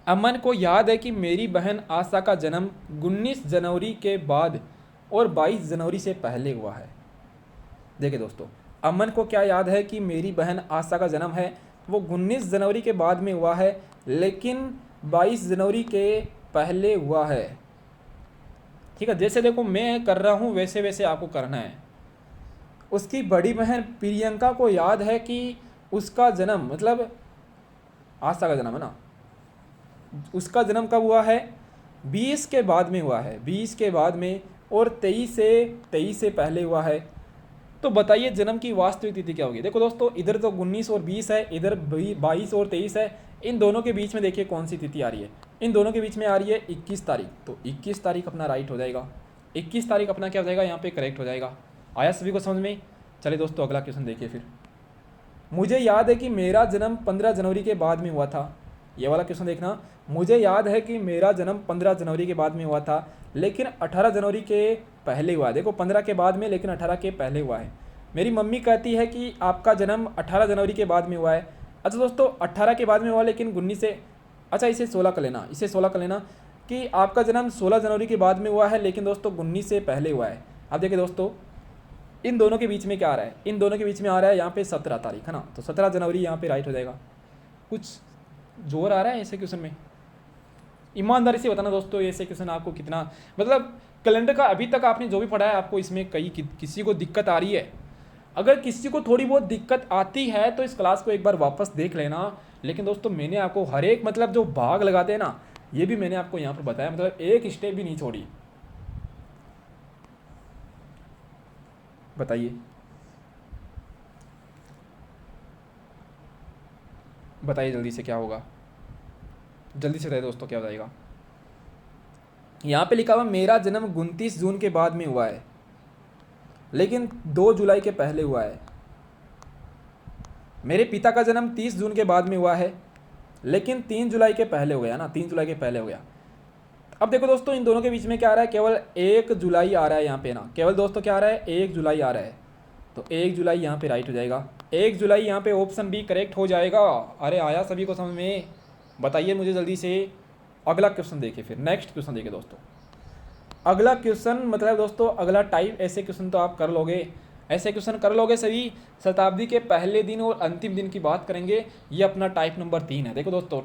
अमन को याद है कि मेरी बहन आशा का जन्म 19 जनवरी के बाद और 22 जनवरी से पहले हुआ है। देखिए दोस्तों, अमन को क्या याद है कि मेरी बहन आशा का जन्म है वो 19 जनवरी के बाद में हुआ है, लेकिन 22 जनवरी के पहले हुआ है। ठीक है, जैसे देखो मैं कर रहा हूँ वैसे वैसे आपको करना है। उसकी बड़ी बहन प्रियंका को याद है कि उसका जन्म, मतलब आशा का जन्म है ना, उसका जन्म कब हुआ है, 20 के बाद में हुआ है, 20 के बाद में, और 23 से पहले हुआ है। तो बताइए जन्म की वास्तविक तिथि क्या होगी। देखो दोस्तों, इधर तो 19 और 20 है, इधर 22 और 23 है। इन दोनों के बीच में देखिए कौन सी तिथि आ रही है, इन दोनों के बीच में आ रही है 21 तारीख। तो 21 तारीख अपना राइट हो जाएगा, 21 तारीख अपना क्या हो जाएगा, यहाँ पे करेक्ट हो जाएगा। आया सभी को समझ में। चलिए दोस्तों अगला क्वेश्चन देखिए फिर। मुझे याद है कि मेरा जन्म 15 जनवरी के बाद में हुआ था। ये वाला क्वेश्चन देखना, मुझे याद है कि मेरा जन्म 15 जनवरी के बाद में हुआ था, लेकिन 18 जनवरी के पहले हुआ है। देखो 15 के बाद में, लेकिन 18 के पहले हुआ है। मेरी मम्मी कहती है कि आपका जन्म 18 जनवरी के बाद में हुआ है। अच्छा दोस्तों, 18 के बाद में हुआ, लेकिन 19 से, अच्छा इसे 16 कर लेना, इसे 16 कर लेना कि आपका जन्म 16 जनवरी के बाद में हुआ है, लेकिन दोस्तों 19 से पहले हुआ है। अब देखिए दोस्तों, इन दोनों के बीच में क्या आ रहा है, इन दोनों के बीच में आ रहा है यहाँ पे 17 तारीख है ना, तो 17 जनवरी यहाँ पे राइट हो जाएगा। कुछ जोर आ रहा है ऐसे क्वेश्चन में, ईमानदारी से बताना दोस्तों, ऐसे क्वेश्चन आपको कितना, मतलब कैलेंडर का अभी तक आपने जो भी पढ़ा है आपको इसमें किसी को दिक्कत आ रही है। अगर किसी को थोड़ी बहुत दिक्कत आती है तो इस क्लास को एक बार वापस देख लेना। लेकिन दोस्तों मैंने आपको हर एक, मतलब जो भाग लगाते हैं ना, ये भी मैंने आपको यहाँ पर बताया, मतलब एक स्टेप भी नहीं छोड़ी। बताइए बताइए जल्दी से क्या होगा, जल्दी से बताइए दोस्तों क्या हो जाएगा। यहाँ पे लिखा हुआ मेरा जन्म 29 जून के बाद में हुआ है, लेकिन 2 जुलाई के पहले हुआ है। मेरे पिता का जन्म 30 जून के बाद में हुआ है, लेकिन 3 जुलाई के पहले हो गया ना, 3 जुलाई के पहले हो गया। अब देखो दोस्तों, इन दोनों के बीच में क्या आ रहा है, केवल 1 जुलाई आ रहा है यहाँ पे ना, केवल दोस्तों क्या आ रहा है, 1 जुलाई आ रहा है। तो 1 जुलाई यहाँ पे राइट हो जाएगा, 1 जुलाई यहाँ पे ऑप्शन बी करेक्ट हो जाएगा। अरे आया सभी को समझ में, बताइए मुझे जल्दी से। अगला क्वेश्चन देखिए फिर, नेक्स्ट क्वेश्चन देखिए दोस्तों। अगला क्वेश्चन, मतलब दोस्तों अगला टाइप, ऐसे क्वेश्चन तो आप कर लोगे, ऐसे क्वेश्चन कर लोगे सभी। शताब्दी के पहले दिन और अंतिम दिन की बात करेंगे, ये अपना टाइप नंबर 3 है। देखो दोस्तों,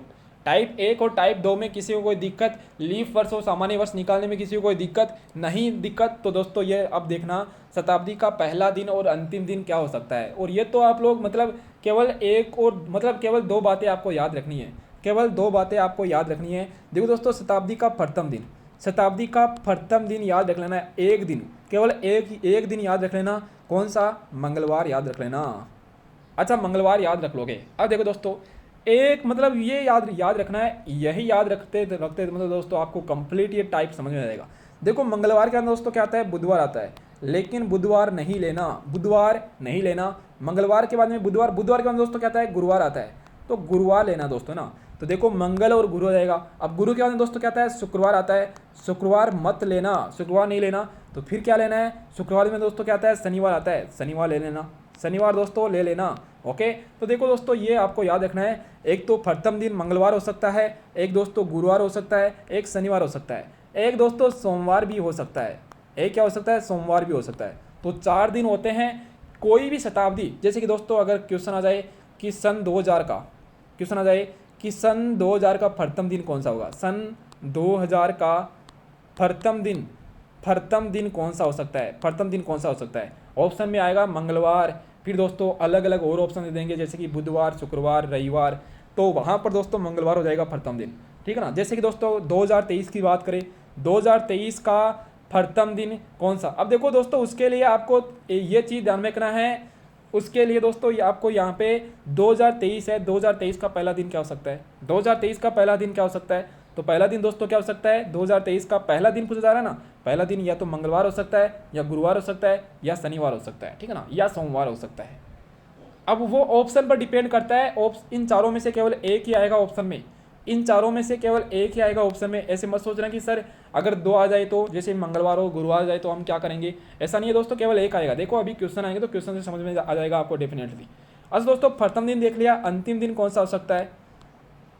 टाइप 1 और टाइप 2 में किसी को कोई दिक्कत, लीफ वर्ष और सामान्य वर्ष निकालने में किसी को कोई दिक्कत नहीं, दिक्कत तो दोस्तों ये अब देखना, शताब्दी का पहला दिन और अंतिम दिन क्या हो सकता है। और ये तो आप लोग मतलब केवल एक और, मतलब केवल 2 बातें आपको याद रखनी है, केवल 2 बातें आपको याद रखनी है। देखो दोस्तों, शताब्दी का प्रथम दिन, शताब्दी का प्रथम दिन याद रख लेना है, एक दिन, केवल एक दिन याद रख लेना। कौन सा, मंगलवार याद रख लेना। अच्छा मंगलवार याद रख लोगे। अब देखो दोस्तों, एक मतलब ये याद रखना है, यही याद रखते रखते मतलब दोस्तों आपको कंप्लीट ये टाइप समझ में आएगा। देखो मंगलवार के अंदर दोस्तों क्या आता है, बुधवार आता है, लेकिन बुधवार नहीं लेना, बुधवार नहीं लेना। मंगलवार के बाद में बुधवार, बुधवार के बाद दोस्तों क्या आता है, गुरुवार आता है, तो गुरुवार लेना दोस्तों ना। तो देखो मंगल और गुरु हो जाएगा। अब गुरु के बाद में दोस्तों क्या आता है, शुक्रवार आता है, शुक्रवार मत लेना, शुक्रवार नहीं लेना। तो फिर क्या लेना है, शुक्रवार में दोस्तों क्या आता है, शनिवार आता है, शनिवार ले लेना, शनिवार दोस्तों ले लेना। ओके, तो देखो दोस्तों ये आपको याद रखना है, एक तो प्रथम दिन मंगलवार हो सकता है, एक दोस्तों गुरुवार हो सकता है, एक शनिवार हो सकता है, एक दोस्तों सोमवार भी हो सकता है, एक क्या हो सकता है, सोमवार भी हो सकता है। तो 4 दिन होते हैं। कोई भी शताब्दी, जैसे कि दोस्तों अगर क्वेश्चन आ जाए कि सन 2000 का, क्वेश्चन आ जाए कि सन 2000 का प्रथम दिन कौन सा होगा, सन 2000 का प्रथम दिन कौन सा हो सकता है, प्रथम दिन कौन सा हो सकता है। ऑप्शन में आएगा मंगलवार, फिर दोस्तों अलग अलग और ऑप्शन दे देंगे, जैसे कि बुधवार, शुक्रवार, रविवार, तो वहाँ पर दोस्तों मंगलवार हो जाएगा प्रथम दिन। ठीक है ना। जैसे कि दोस्तों 2023 की बात करें, 2023 का प्रथम दिन कौन सा। अब देखो दोस्तों, उसके लिए आपको ये चीज़ ध्यान में रखना है, उसके लिए दोस्तों आपको यहाँ पे 2023 है, 2023 का पहला दिन क्या हो सकता है, 2023 का पहला दिन क्या हो सकता है। तो पहला दिन दोस्तों क्या हो सकता है, 2023 का पहला दिन पूछा जा रहा है ना, पहला दिन या तो मंगलवार हो सकता है, या गुरुवार हो सकता है, या शनिवार हो सकता है, ठीक है ना, या सोमवार हो सकता है। अब वो ऑप्शन पर डिपेंड करता है, इन चारों में से केवल एक ही आएगा ऑप्शन में, इन चारों में से केवल एक ही आएगा ऑप्शन में। ऐसे मत सोचना कि सर अगर 2 आ जाए तो, जैसे मंगलवार हो गुरुवार आ जाए तो हम क्या करेंगे, ऐसा नहीं है दोस्तों, केवल एक आएगा। देखो अभी क्वेश्चन आएंगे तो क्वेश्चन से समझ में आ जाएगा आपको डेफिनेटली। अच्छा दोस्तों, प्रथम दिन देख लिया, अंतिम दिन कौन सा हो सकता है।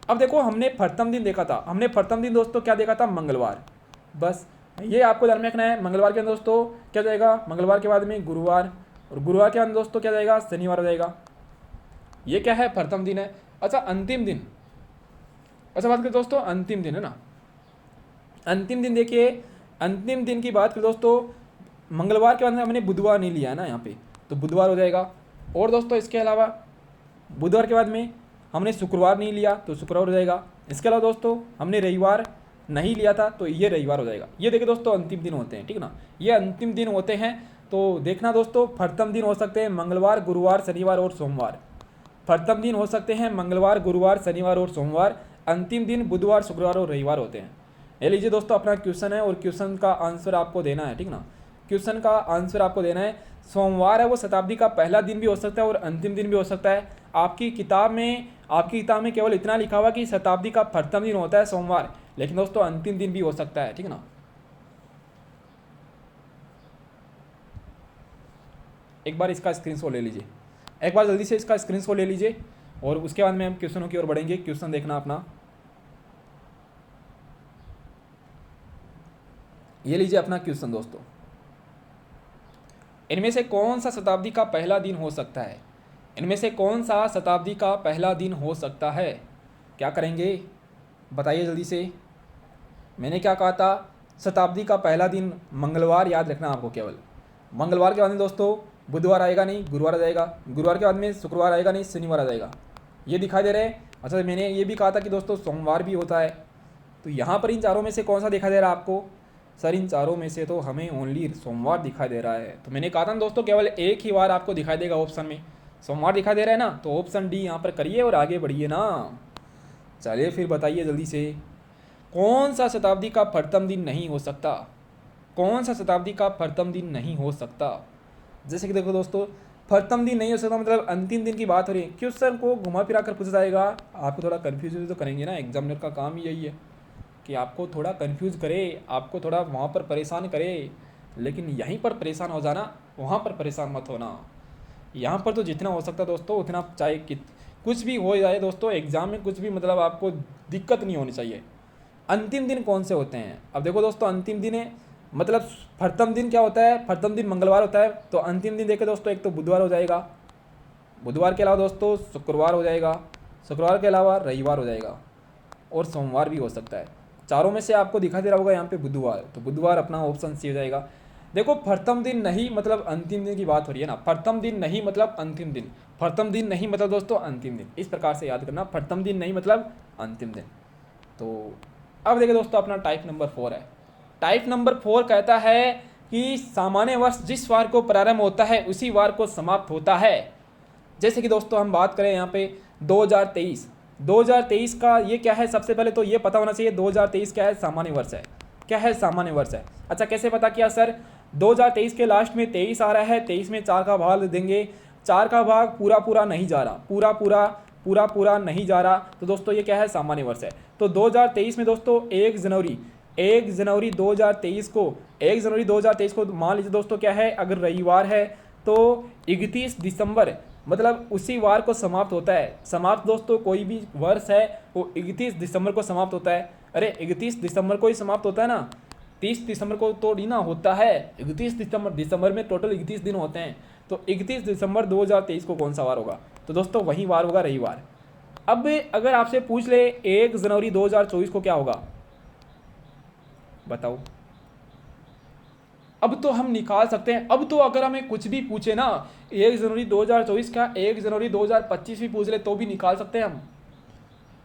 अब देखो हमने प्रथम दिन देखा था, हमने प्रथम दिन दोस्तों क्या देखा था, मंगलवार। बस ये आपको ध्यान में रखना है। मंगलवार के अंदर दोस्तों क्या जाएगा, मंगलवार के बाद में गुरुवार, और गुरुवार के बाद दोस्तों क्या जाएगा, शनिवार हो जाएगा। ये क्या है, प्रथम दिन है। अच्छा अंतिम दिन, अच्छा बात करें दोस्तों अंतिम दिन है ना, अंतिम दिन देखिए, अंतिम दिन की बात करें दोस्तों, मंगलवार के बाद में हमने बुधवार नहीं लिया है ना यहाँ पे, तो बुधवार हो जाएगा। और दोस्तों इसके अलावा बुधवार के बाद में हमने शुक्रवार नहीं लिया तो शुक्रवार हो जाएगा। इसके अलावा दोस्तों हमने रविवार नहीं लिया था तो ये रविवार हो जाएगा। ये देखिए दोस्तों अंतिम दिन होते हैं, ठीक ना, ये अंतिम दिन होते हैं। तो देखना दोस्तों, प्रथम दिन हो सकते हैं मंगलवार गुरुवार शनिवार और सोमवार। प्रथम दिन हो सकते हैं मंगलवार गुरुवार शनिवार और सोमवार, अंतिम दिन बुधवार शुक्रवार और रविवार होते हैं। ये लीजिए दोस्तों अपना क्वेश्चन है और क्वेश्चन का आंसर आपको देना है, ठीक ना, क्वेश्चन का आंसर आपको देना है। सोमवार है वो शताब्दी का पहला दिन भी हो सकता है और अंतिम दिन भी हो सकता है। आपकी किताब में केवल इतना लिखा हुआ कि शताब्दी का प्रथम दिन होता है सोमवार, लेकिन दोस्तों अंतिम दिन भी हो सकता है, ठीक ना। एक बार इसका स्क्रीनशॉट ले लीजिए, एक बार जल्दी से इसका स्क्रीनशॉट ले लीजिए और उसके बाद में हम क्वेश्चनों की ओर बढ़ेंगे। क्वेश्चन देखना अपना, ये लीजिए अपना क्वेश्चन दोस्तों, इनमें से कौन सा शताब्दी का पहला दिन हो सकता है, इनमें से कौन सा शताब्दी का पहला दिन हो सकता है। क्या करेंगे बताइए जल्दी से। मैंने क्या कहा था, शताब्दी का पहला दिन मंगलवार, याद रखना आपको, केवल मंगलवार के बाद में दोस्तों बुधवार आएगा नहीं गुरुवार आ जाएगा, गुरुवार के बाद में शुक्रवार आएगा नहीं शनिवार आ जाएगा। ये दिखाई दे रहे हैं। अच्छा मैंने ये भी कहा था कि दोस्तों सोमवार भी होता है। तो यहाँ पर इन चारों में से कौन सा दिखाई दे रहा है आपको, सर इन चारों में से तो हमें ओनली सोमवार दिखाई दे रहा है। तो मैंने कहा था ना दोस्तों केवल एक ही बार आपको दिखाई देगा ऑप्शन में, सोमवार दिखाई दे रहा है ना, तो ऑप्शन डी यहाँ पर करिए और आगे बढ़िए ना। चलिए फिर बताइए जल्दी से, कौन सा शताब्दी का प्रथम दिन नहीं हो सकता, कौन सा शताब्दी का प्रथम दिन नहीं हो सकता। जैसे कि देखो दोस्तों, प्रथम दिन नहीं हो सकता मतलब अंतिम दिन की बात हो रही है। क्वेश्चन को घुमा फिरा कर पूछा जाएगा, आपको थोड़ा कन्फ्यूज तो करेंगे ना, एग्जामिनर का काम ही यही है कि आपको थोड़ा कन्फ्यूज करे, आपको थोड़ा वहाँ पर परेशान करे। लेकिन यहीं पर परेशान हो जाना, वहाँ पर परेशान मत होना। यहाँ पर तो जितना हो सकता दोस्तों उतना, चाहे कुछ भी हो जाए दोस्तों एग्जाम में, कुछ भी मतलब आपको दिक्कत नहीं होनी चाहिए। अंतिम दिन कौन से होते हैं, अब देखो दोस्तों अंतिम दिन है मतलब प्रथम दिन क्या होता है, प्रथम दिन मंगलवार होता है, तो अंतिम दिन देखे दोस्तों एक तो बुधवार हो जाएगा, बुधवार के अलावा दोस्तों शुक्रवार हो जाएगा, शुक्रवार के अलावा रविवार हो जाएगा और सोमवार भी हो सकता है। चारों में से आपको दिखाई दे रहा होगा यहाँ पे बुधवार, तो बुधवार अपना ऑप्शन सी हो जाएगा। देखो प्रथम दिन नहीं मतलब अंतिम दिन की बात हो रही है ना, प्रथम दिन नहीं मतलब अंतिम दिन, प्रथम दिन नहीं मतलब दोस्तों अंतिम दिन, इस प्रकार से याद करना, प्रथम दिन नहीं मतलब अंतिम दिन। तो अब देखिए दोस्तों अपना टाइप नंबर 4 है। टाइप नंबर 4 कहता है कि सामान्य वर्ष जिस वार को प्रारंभ होता है उसी वार को समाप्त होता है। जैसे कि दोस्तों हम बात करें यहाँ पे 2023 का ये क्या है, सबसे पहले तो ये पता होना चाहिए 2023 क्या है, सामान्य वर्ष है। क्या है, सामान्य वर्ष है। अच्छा कैसे पता किया सर, 2023 के लास्ट में 23 आ रहा है, 23 में 4 का भाग देंगे, 4 का भाग पूरा नहीं जा रहा, पूरा नहीं जा रहा, तो दोस्तों ये क्या है, सामान्य वर्ष है। तो 2023 में दोस्तों 1 जनवरी 2023 को मान लीजिए दोस्तों क्या है, अगर रविवार है तो 31 दिसंबर मतलब उसी वार को समाप्त होता है। समाप्त दोस्तों कोई भी वर्ष है वो 31 दिसंबर को समाप्त होता है। अरे 31 दिसंबर को ही समाप्त होता है ना, 30 दिसंबर को तो नहीं ना होता है। 31 दिसंबर में टोटल 31 दिन होते हैं, तो 31 दिसंबर 2023 को कौन सा वार होगा, तो दोस्तों वही वार होगा रविवार। अब अगर आपसे पूछ ले 1 जनवरी 2024 को क्या होगा बताओ, अब तो हम निकाल सकते हैं। अब तो अगर हमें कुछ भी पूछे ना, 1 जनवरी 2024 का 1 जनवरी 2025 भी पूछ ले तो भी निकाल सकते हैं हम,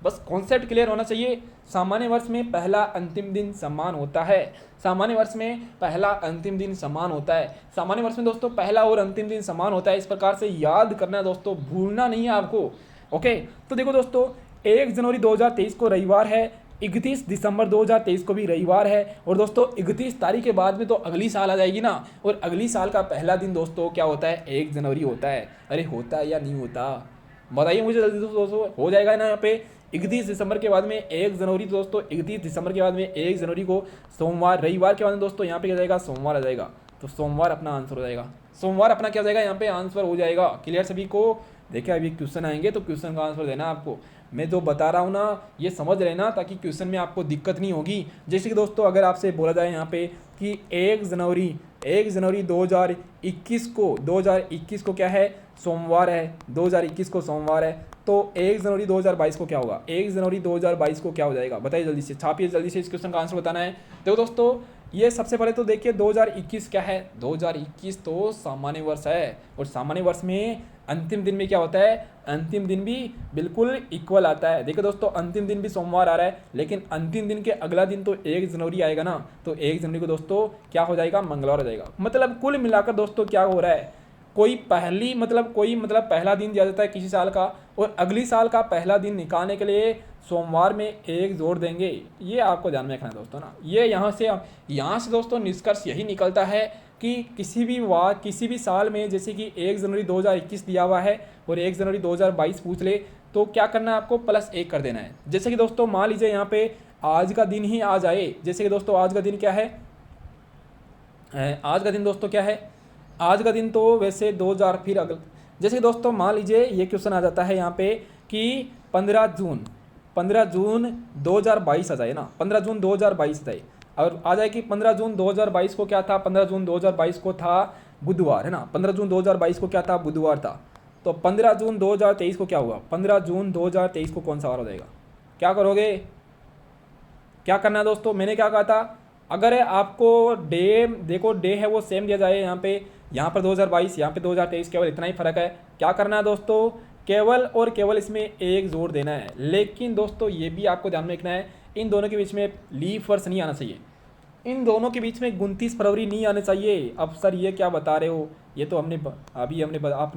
बस कॉन्सेप्ट क्लियर होना चाहिए। सामान्य वर्ष में पहला अंतिम दिन समान होता है, सामान्य वर्ष में पहला अंतिम दिन समान होता है, सामान्य वर्ष में दोस्तों पहला और अंतिम दिन समान होता है। इस प्रकार से याद करना है दोस्तों, भूलना नहीं है आपको। ओके तो देखो दोस्तों 1 जनवरी 2023 को रविवार है, 31 दिसंबर 2023 को भी रविवार है, और दोस्तों 31 तारीख के बाद में तो अगली साल आ जाएगी ना, और अगली साल का पहला दिन दोस्तों क्या होता है, 1 जनवरी होता है। अरे होता है या नहीं होता बताइए मुझे जल्दी दोस्तों, हो जाएगा ना यहाँ पे 31 दिसंबर के बाद में 1 जनवरी, दोस्तों 31 दिसंबर के बाद में 1 जनवरी को सोमवार, रविवार के बाद में दोस्तों यहाँ पे क्या जाएगा, सोमवार आ जाएगा। तो सोमवार अपना आंसर हो जाएगा, सोमवार अपना क्या हो जाएगा, यहाँ पे आंसर हो जाएगा। क्लियर सभी को? देखिए अभी क्वेश्चन आएंगे तो क्वेश्चन का आंसर देना आपको। मैं जो बता रहा हूँ ना ये समझ लेना ताकि क्वेश्चन में आपको दिक्कत नहीं होगी। जैसे कि दोस्तों अगर आपसे बोला जाए यहाँ पे कि 1 जनवरी 2021 को क्या है, सोमवार है, 2021 को सोमवार है, तो 1 जनवरी 2022 को क्या होगा, 1 जनवरी 2022 को क्या हो जाएगा, बताइए जल्दी से, छापिए जल्दी से, इस क्वेश्चन का आंसर बताना है। देखो दोस्तों ये सबसे पहले तो देखिए 2021 क्या है, 2021 तो सामान्य वर्ष है, और सामान्य वर्ष में अंतिम दिन में क्या होता है, अंतिम दिन भी बिल्कुल इक्वल आता है। देखो दोस्तों अंतिम दिन भी सोमवार आ रहा है, लेकिन अंतिम दिन के अगला दिन तो 1 जनवरी आएगा ना, तो 1 जनवरी को दोस्तों क्या हो जाएगा, मंगलवार हो जाएगा। मतलब कुल मिलाकर दोस्तों क्या हो रहा है, कोई पहला दिन दिया जाता है किसी साल का, और अगली साल का पहला दिन निकालने के लिए सोमवार में 1 जोड़ देंगे। ये आपको ध्यान में रखना है दोस्तों ना। ये यहाँ से दोस्तों निष्कर्ष यही निकलता है कि किसी भी साल में, जैसे कि 1 जनवरी 2021 दिया हुआ है और 1 जनवरी 2022 पूछ ले, तो क्या करना है आपको, +1 कर देना है। जैसे कि दोस्तों मान लीजिए यहाँ पे आज का दिन ही आ जाए, जैसे कि दोस्तों आज का दिन क्या है, आज का दिन दोस्तों क्या है, आज का दिन तो वैसे 2000 फिर अगल, जैसे कि दोस्तों मान लीजिए ये क्वेश्चन आ जाता है यहाँ पे कि 15 जून 2022 आ जाए ना, 15 जून 2022 आ जाए, और आ जाए कि 15 जून 2022 को क्या था, 15 जून 2022 को था बुधवार, है ना, 15 जून 2022 को क्या था, बुधवार था। तो 15 जून 2023 को क्या हुआ, 15 जून 2023 को कौन सा वार हो जाएगा, क्या करोगे, क्या करना है दोस्तों, मैंने क्या कहा था, अगर आपको डे, देखो डे है वो सेम दिया जाए, यहाँ पर 2022, यहाँ पे 2023, केवल इतना ही फर्क है। क्या करना है दोस्तों, केवल और केवल इसमें 1 जोड़ देना है। लेकिन दोस्तों ये भी आपको ध्यान में रखना है, इन दोनों के बीच में लीप वर्ष नहीं आना चाहिए, इन दोनों के बीच में 29 फरवरी नहीं आने चाहिए। अब सर ये क्या बता रहे हो, ये तो आपने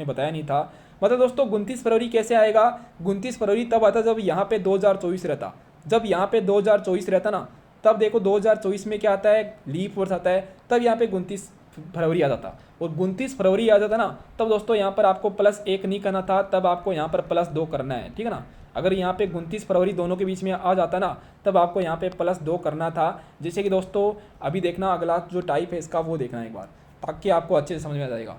बताया नहीं था। मतलब दोस्तों 29 फरवरी कैसे आएगा, 29 फरवरी तब आता जब यहाँ पे 2024 रहता, जब यहाँ पे 2024 रहता ना, तब देखो 2024 में क्या आता है, लीप वर्ष आता है, तब यहाँ पे 29 फरवरी आ जाता, और 29 फरवरी आ जाता ना, तब दोस्तों यहाँ पर आपको +1 नहीं करना था, तब आपको यहाँ पर +2 करना है, ठीक है ना। अगर यहाँ पे 29 फरवरी दोनों के बीच में आ जाता ना, तब आपको यहाँ पे +2 करना था। जैसे कि दोस्तों अभी देखना अगला जो टाइप है इसका वो देखना एक बार, ताकि आपको अच्छे से समझ में आ जाएगा।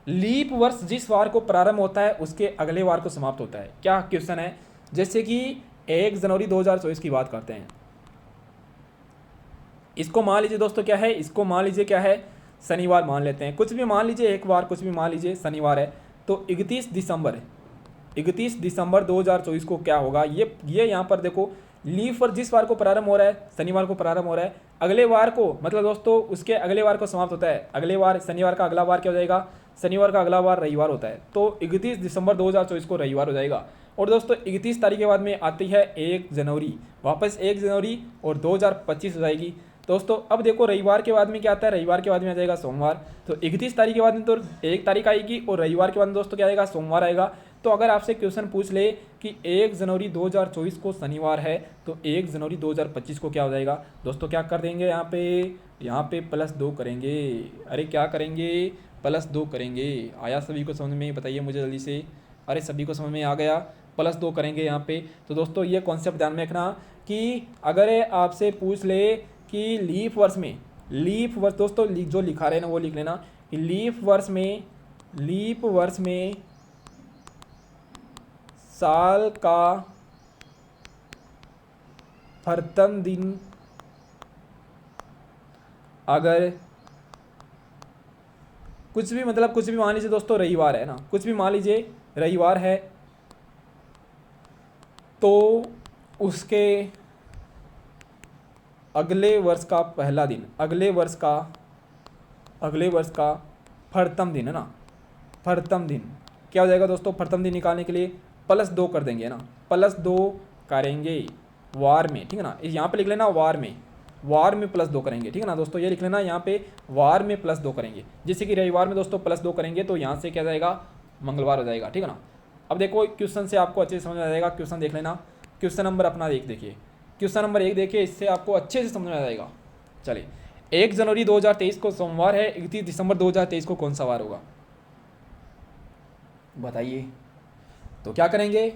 लीप वर्ष जिस वार को प्रारंभ होता है उसके अगले वार को समाप्त होता है। क्या क्वेश्चन है, जैसे कि 1 जनवरी 2024 की बात करते हैं, इसको मान लीजिए दोस्तों क्या है, इसको मान लीजिए क्या है, शनिवार मान लेते हैं, कुछ भी मान लीजिए एक बार, कुछ भी मान लीजिए शनिवार है, तो 31 दिसंबर 2024 को क्या होगा, ये यहाँ पर देखो लीप वर्ष जिस वार को प्रारंभ हो रहा है, शनिवार को प्रारंभ हो रहा है, अगले वार को, मतलब दोस्तों उसके अगले वार को समाप्त होता है। अगले वार, शनिवार का अगला वार क्या हो जाएगा, शनिवार का अगला वार रविवार होता है, तो 31 दिसंबर 2024 को रविवार हो जाएगा। और दोस्तों 31 तारीख के बाद में आती है 1 जनवरी, वापस 1 जनवरी और 2025 हो जाएगी। दोस्तों अब देखो रविवार के बाद में क्या आता है, रविवार के बाद में आ जाएगा सोमवार, तो 31 तारीख के बाद में तो 1 तारीख आएगी, और रविवार के बाद में दोस्तों क्या आएगा, सोमवार आएगा। तो अगर आपसे क्वेश्चन पूछ ले कि 1 जनवरी 2024 को शनिवार है, तो 1 जनवरी 2025 को क्या हो जाएगा दोस्तों, क्या कर देंगे यहाँ पे +2 करेंगे। अरे क्या करेंगे, +2 करेंगे। आया सभी को समझ में, बताइए मुझे जल्दी से। अरे सभी को समझ में आ गया, +2 करेंगे यहाँ पे। तो दोस्तों ये कॉन्सेप्ट ध्यान में रखना कि अगर आपसे पूछ ले कि लीप वर्ष, दोस्तों जो लिखा रहे ना वो लिख लेना कि लीप वर्ष में साल का प्रथम दिन अगर कुछ भी मान लीजिए दोस्तों रविवार है ना, कुछ भी मान लीजिए रविवार है, तो उसके अगले वर्ष का पहला दिन, अगले वर्ष का प्रथम दिन है ना, प्रथम दिन क्या हो जाएगा दोस्तों, प्रथम दिन निकालने के लिए +2 कर देंगे ना, +2 करेंगे वार में, ठीक है ना। यहाँ पे लिख लेना वार में +2 करेंगे, ठीक है ना दोस्तों, ये लिख लेना यहाँ पे वार में +2 करेंगे। जैसे कि रविवार में दोस्तों +2 करेंगे तो यहाँ से क्या जाएगा, मंगलवार हो जाएगा, ठीक है ना। अब देखो क्वेश्चन से आपको अच्छे से समझ में आ जाएगा, क्वेश्चन देख लेना, क्वेश्चन नंबर अपना देखिए, क्वेश्चन नंबर 1 देखिए, इससे आपको अच्छे से समझ में आ जाएगा। चलिए 1 जनवरी 2023 को सोमवार है, 31 दिसंबर 2023 को कौन सा वार होगा, बताइए। तो क्या करेंगे,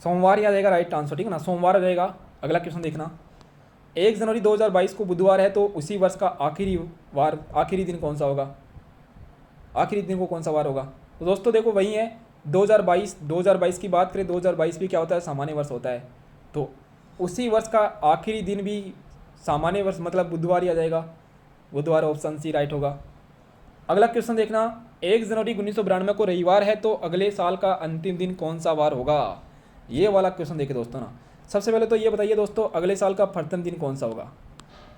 सोमवार ही आ जाएगा राइट आंसर, ठीक है ना, सोमवार आ जाएगा। अगला क्वेश्चन देखना, 1 जनवरी 2022 को बुधवार है तो उसी वर्ष का आखिरी दिन कौन सा होगा, आखिरी दिन को कौन सा वार होगा। तो दोस्तों देखो वही है 2022 की बात करें, 2022 भी क्या होता है, सामान्य वर्ष होता है। तो उसी वर्ष का आखिरी दिन भी सामान्य वर्ष मतलब बुधवार ही आ जाएगा, बुधवार ऑप्शन सी राइट होगा। अगला क्वेश्चन देखना, 1 जनवरी 1992 को रविवार है तो अगले साल का अंतिम दिन कौन सा वार होगा। ये वाला क्वेश्चन देखिए दोस्तों ना, सबसे पहले तो ये बताइए दोस्तों अगले साल का प्रथम दिन कौन सा होगा।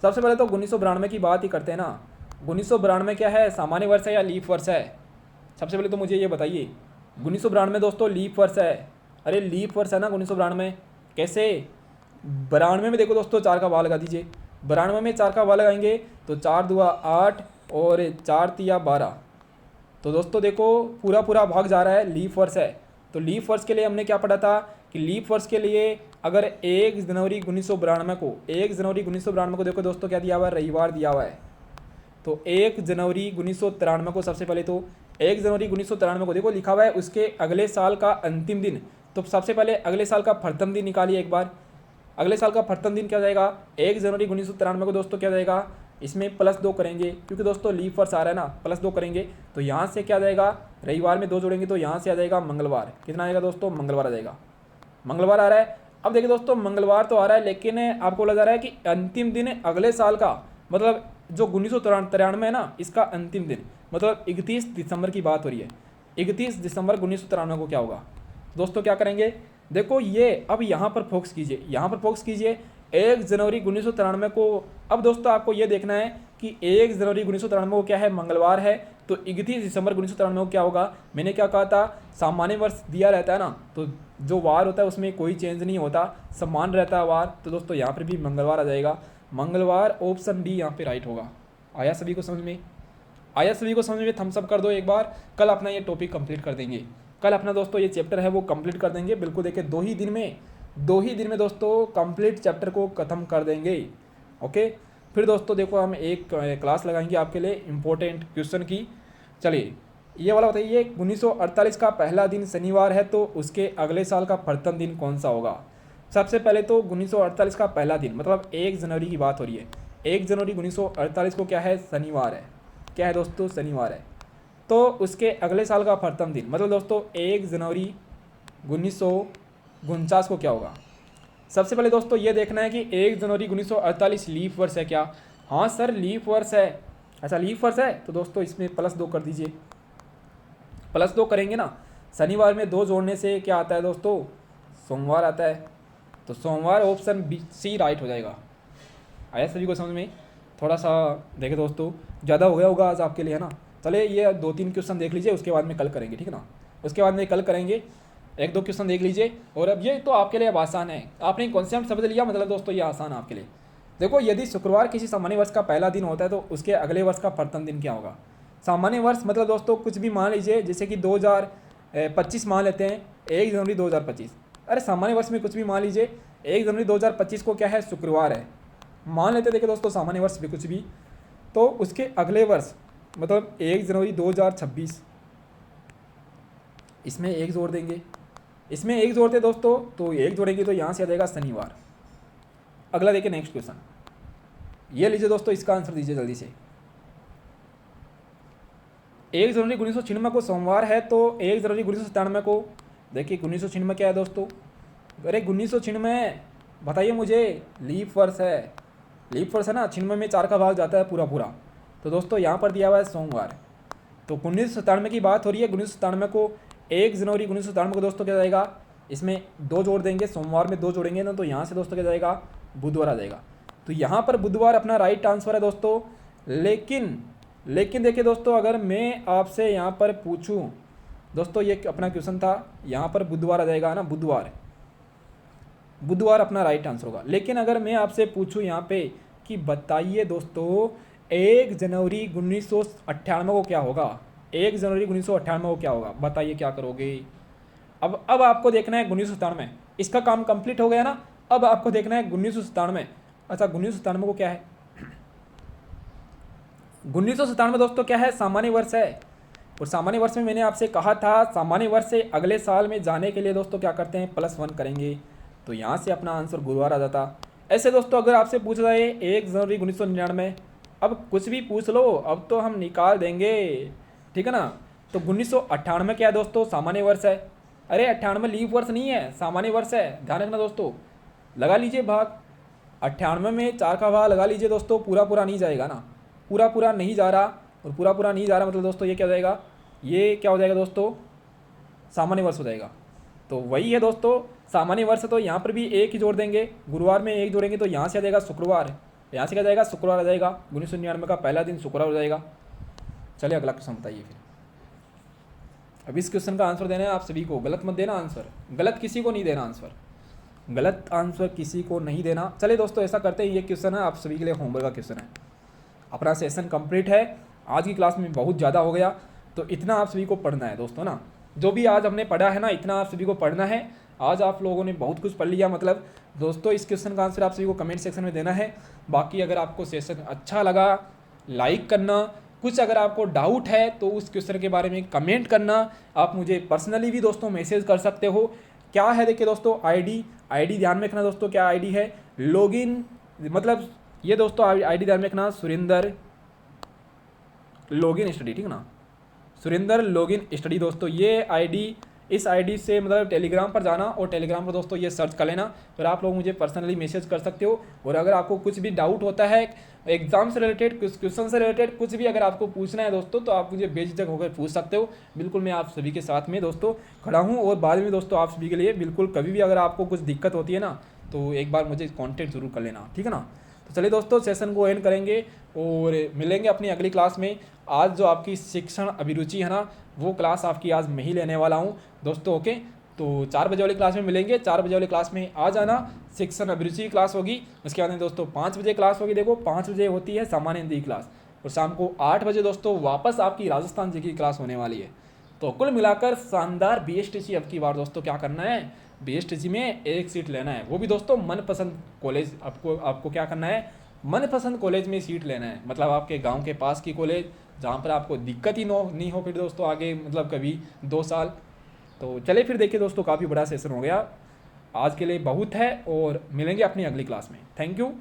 सबसे पहले तो 1992 की बात ही करते हैं ना, 1992 क्या है, सामान्य वर्ष है या लीप वर्ष है। सबसे पहले तो मुझे ये बताइए, 1992 दोस्तों लीप वर्ष है। अरे लीप वर्ष है ना 1992, कैसे, 92 में देखो दोस्तों 4 का भाग लगा दीजिए, 92 में 4 का भाग लगाएंगे तो 4 दुआ 8 और 4 तिया 12। तो दोस्तों देखो पूरा पूरा भाग जा रहा है, लीप वर्ष है। तो लीप वर्ष के लिए हमने क्या पढ़ा था कि लीप वर्ष के लिए अगर 1 जनवरी 1992 को देखो दोस्तों क्या दिया हुआ है, रविवार दिया हुआ है। तो 1 जनवरी 1993 को सबसे पहले तो 1 जनवरी 1993 को देखो लिखा हुआ है उसके अगले साल का अंतिम दिन। तो सबसे पहले अगले साल का प्रथम दिन निकालिए एक बार। अगले साल का प्रथम दिन क्या जाएगा, 1 जनवरी 1993 को दोस्तों क्या जाएगा, इसमें +2 करेंगे क्योंकि दोस्तों लीप वर्ष आ रहा है ना, +2 करेंगे तो यहाँ से क्या जाएगा, रविवार में 2 जोड़ेंगे तो यहाँ से आ जाएगा मंगलवार। कितना आएगा दोस्तों, मंगलवार आ जाएगा, मंगलवार आ रहा है। अब देखिए दोस्तों मंगलवार तो आ रहा है लेकिन आपको बोला जा रहा है कि अंतिम दिन अगले साल का, मतलब जो 1993 है ना इसका अंतिम दिन, मतलब 31 दिसंबर की बात हो रही है। 31 दिसंबर 1993 को क्या होगा दोस्तों, क्या करेंगे, देखो ये अब यहाँ पर फोकस कीजिए, यहाँ पर फोकस कीजिए 1 जनवरी 1993 को। अब दोस्तों आपको ये देखना है कि 1 जनवरी 1993 को क्या है, मंगलवार है। तो 31 दिसंबर 1993 को क्या होगा, मैंने क्या कहा था, सामान्य वर्ष दिया रहता है ना, तो जो वार होता है उसमें कोई चेंज नहीं होता, समान रहता है वार। तो दोस्तों यहाँ पर भी मंगलवार आ जाएगा, मंगलवार ऑप्शन डी यहाँ पे राइट होगा। आया सभी को समझ में, आया सभी को समझ में, थम्स अप कर दो एक बार। कल अपना ये टॉपिक कंप्लीट कर देंगे, कल अपना दोस्तों ये चैप्टर है वो कंप्लीट कर देंगे बिल्कुल। देखिए 2 ही दिन में दोस्तों कंप्लीट चैप्टर को ख़त्म कर देंगे। ओके, फिर दोस्तों देखो हम एक क्लास लगाएंगे आपके लिए इम्पोर्टेंट क्वेश्चन की। चलिए ये वाला बताइए, 1948 का पहला दिन शनिवार है तो उसके अगले साल का प्रथम दिन कौन सा होगा। सबसे पहले तो 1948 का पहला दिन मतलब 1 जनवरी की बात हो रही है। 1 जनवरी 1948 को क्या है, शनिवार है। क्या है दोस्तों, शनिवार है। तो उसके अगले साल का प्रथम दिन मतलब दोस्तों 1 जनवरी 1949 को क्या होगा। सबसे पहले दोस्तों ये देखना है कि 1 जनवरी 1948 लीप वर्ष है क्या। हाँ सर लीप वर्ष है। अच्छा लीप वर्ष है तो दोस्तों इसमें +2 कर दीजिए, +2 करेंगे ना, शनिवार में 2 जोड़ने से क्या आता है दोस्तों, सोमवार आता है। तो सोमवार ऑप्शन बी सी राइट हो जाएगा। आया सभी को समझ में, थोड़ा सा देखे दोस्तों, ज़्यादा हो गया होगा आज आपके लिए है ना। चले ये 2-3 क्वेश्चन देख लीजिए, उसके बाद में कल करेंगे, ठीक है ना, उसके बाद में कल करेंगे। 1-2 क्वेश्चन देख लीजिए। और अब ये तो आपके लिए अब आसान है, आपने कॉन्सेप्ट समझ लिया, मतलब दोस्तों ये आसान है आपके लिए। देखो यदि शुक्रवार किसी सामान्य वर्ष का पहला दिन होता है तो उसके अगले वर्ष का प्रथम दिन क्या होगा। सामान्य वर्ष मतलब दोस्तों कुछ भी मान लीजिए, जैसे कि 2025 मान लेते हैं, 1 जनवरी 2025। अरे सामान्य वर्ष में कुछ भी मान लीजिए, 1 जनवरी 2025 को क्या है, शुक्रवार है, मान लेते। देखिए दोस्तों सामान्य वर्ष भी कुछ भी, तो उसके अगले वर्ष मतलब 1 जनवरी 2026, इसमें 1 जोड़ देंगे, इसमें 1 जोड़ते दोस्तों, तो 1 जोड़ेंगे तो यहाँ से आ जाएगा शनिवार। अगला देखिए नेक्स्ट क्वेश्चन, ये लीजिए दोस्तों, इसका आंसर दीजिए जल्दी से। 1 जनवरी 1996 को सोमवार है तो 1 जनवरी 1997 को, देखिए 1996 क्या है दोस्तों, अरे 1996 बताइए मुझे, लीप वर्ष है, लीप वर्ष है ना, 96 में 4 का भाग जाता है पूरा पूरा। तो दोस्तों यहाँ पर दिया हुआ है सोमवार। तो 1997 की बात हो रही है, 1997 को 1 जनवरी 1997 को दोस्तों क्या जाएगा, इसमें 2 जोड़ देंगे, सोमवार में 2 जोड़ेंगे ना, तो यहाँ से दोस्तों क्या जाएगा, बुधवार आ जाएगा। तो यहाँ पर बुधवार अपना राइट आंसर है दोस्तों। लेकिन देखिए दोस्तों, अगर मैं आपसे यहाँ पर पूछूं दोस्तों, ये अपना क्वेश्चन था, यहाँ पर बुधवार आ जाएगा ना, बुधवार अपना राइट आंसर होगा। लेकिन अगर मैं आपसे पूछूं यहाँ पे कि बताइए दोस्तों 1 जनवरी 1998 को क्या होगा, 1 जनवरी 1998 को क्या होगा, बताइए क्या करोगे। अब आपको देखना है 1997, इसका काम कंप्लीट हो गया ना। अब आपको देखना है 1997। अच्छा 1997 को क्या है, 1997 दोस्तों क्या है, सामान्य वर्ष है। और सामान्य वर्ष में मैंने आपसे कहा था सामान्य वर्ष से अगले साल में जाने के लिए दोस्तों क्या करते हैं, +1 करेंगे, तो यहाँ से अपना आंसर गुरुवार आ जाता। ऐसे दोस्तों अगर आपसे पूछ रहा है 1 जनवरी 1999, अब कुछ भी पूछ लो अब तो हम निकाल देंगे, ठीक है ना। तो 1998 क्या है दोस्तों, सामान्य वर्ष है। अरे 98 लीप वर्ष नहीं है, सामान्य वर्ष है, ध्यान रखना दोस्तों। लगा लीजिए भाग, 98 में 4 का भाग लगा लीजिए दोस्तों, पूरा पूरा नहीं जाएगा ना, पूरा पूरा नहीं जा रहा, और पूरा पूरा नहीं जा रहा मतलब दोस्तों ये क्या हो जाएगा, ये क्या हो जाएगा दोस्तों, सामान्य वर्ष हो जाएगा। तो वही है दोस्तों, सामान्य वर्ष, तो यहाँ पर भी एक ही जोड़ देंगे, गुरुवार में एक जोड़ेंगे तो यहाँ से आ जाएगा शुक्रवार, यहाँ से क्या जाएगा, शुक्रवार आ जाएगा। 1999 का पहला दिन शुक्रवार हो जाएगा। चलिए अगला क्वेश्चन बताइए फिर। अब इस क्वेश्चन का आंसर देना है आप सभी को, गलत मत देना आंसर, गलत किसी को नहीं देना आंसर, गलत आंसर किसी को नहीं देना। चलिए दोस्तों ऐसा करते हैं, ये क्वेश्चन है आप सभी के लिए होमवर्क का क्वेश्चन है। अपना सेशन कंप्लीट है, आज की क्लास में बहुत ज़्यादा हो गया, तो इतना आप सभी को पढ़ना है दोस्तों ना, जो भी आज हमने पढ़ा है ना इतना आप सभी को पढ़ना है। आज आप लोगों ने बहुत कुछ पढ़ लिया, मतलब दोस्तों इस क्वेश्चन का आंसर आप सभी को कमेंट सेक्शन में देना है। बाकी अगर आपको सेशन अच्छा लगा लाइक करना, कुछ अगर आपको डाउट है तो उस क्वेश्चन के बारे में कमेंट करना। आप मुझे पर्सनली भी दोस्तों मैसेज कर सकते हो। क्या है देखिए दोस्तों, आईडी ध्यान में रखना दोस्तों, क्या आईडी है, लॉगिन, मतलब ये दोस्तों आईडी ध्यान में रखना, सुरेंद्र लॉगिन स्टडी, ठीक है ना, सुरेंद्र लॉगिन स्टडी दोस्तों, ये आईडी, इस आईडी से मतलब टेलीग्राम पर जाना और टेलीग्राम पर दोस्तों ये सर्च कर लेना, फिर आप लोग मुझे पर्सनली मैसेज कर सकते हो। और अगर आपको कुछ भी डाउट होता है एग्जाम से रिलेटेड, क्वेश्चन से रिलेटेड कुछ भी अगर आपको पूछना है दोस्तों, तो आप मुझे बेझिझक होकर पूछ सकते हो। बिल्कुल मैं आप सभी के साथ में दोस्तों खड़ा हूँ, और बाद में दोस्तों आप सभी के लिए बिल्कुल कभी भी अगर आपको कुछ दिक्कत होती है ना, तो एक बार मुझे कॉन्टेक्ट जरूर कर लेना, ठीक है ना। तो चलिए दोस्तों सेशन को एंड करेंगे और मिलेंगे अपनी अगली क्लास में। आज जो आपकी शिक्षण अभिरुचि है ना, वो क्लास आपकी आज मैं ही लेने वाला हूँ दोस्तों, ओके। तो 4 बजे वाली क्लास में मिलेंगे, 4 बजे वाली क्लास में आ जाना, शिक्षण अभिरुचि की क्लास होगी। उसके बाद में दोस्तों 5 बजे क्लास होगी, देखो 5 बजे होती है सामान्य हिंदी क्लास, और शाम को 8 बजे दोस्तों वापस आपकी राजस्थान जी की क्लास होने वाली है। तो कुल मिलाकर शानदार BSTC अब की बार दोस्तों क्या करना है, BSTC में एक सीट लेना है, वो भी दोस्तों मनपसंद कॉलेज। आपको क्या करना है, मनपसंद कॉलेज में सीट लेना है, मतलब आपके गांव के पास की कॉलेज जहाँ पर आपको दिक्कत ही नहीं हो फिर दोस्तों आगे, मतलब कभी 2 साल। तो चलिए फिर देखिए दोस्तों, काफ़ी बड़ा सेशन हो गया, आज के लिए बहुत है, और मिलेंगे अपनी अगली क्लास में। Thank you.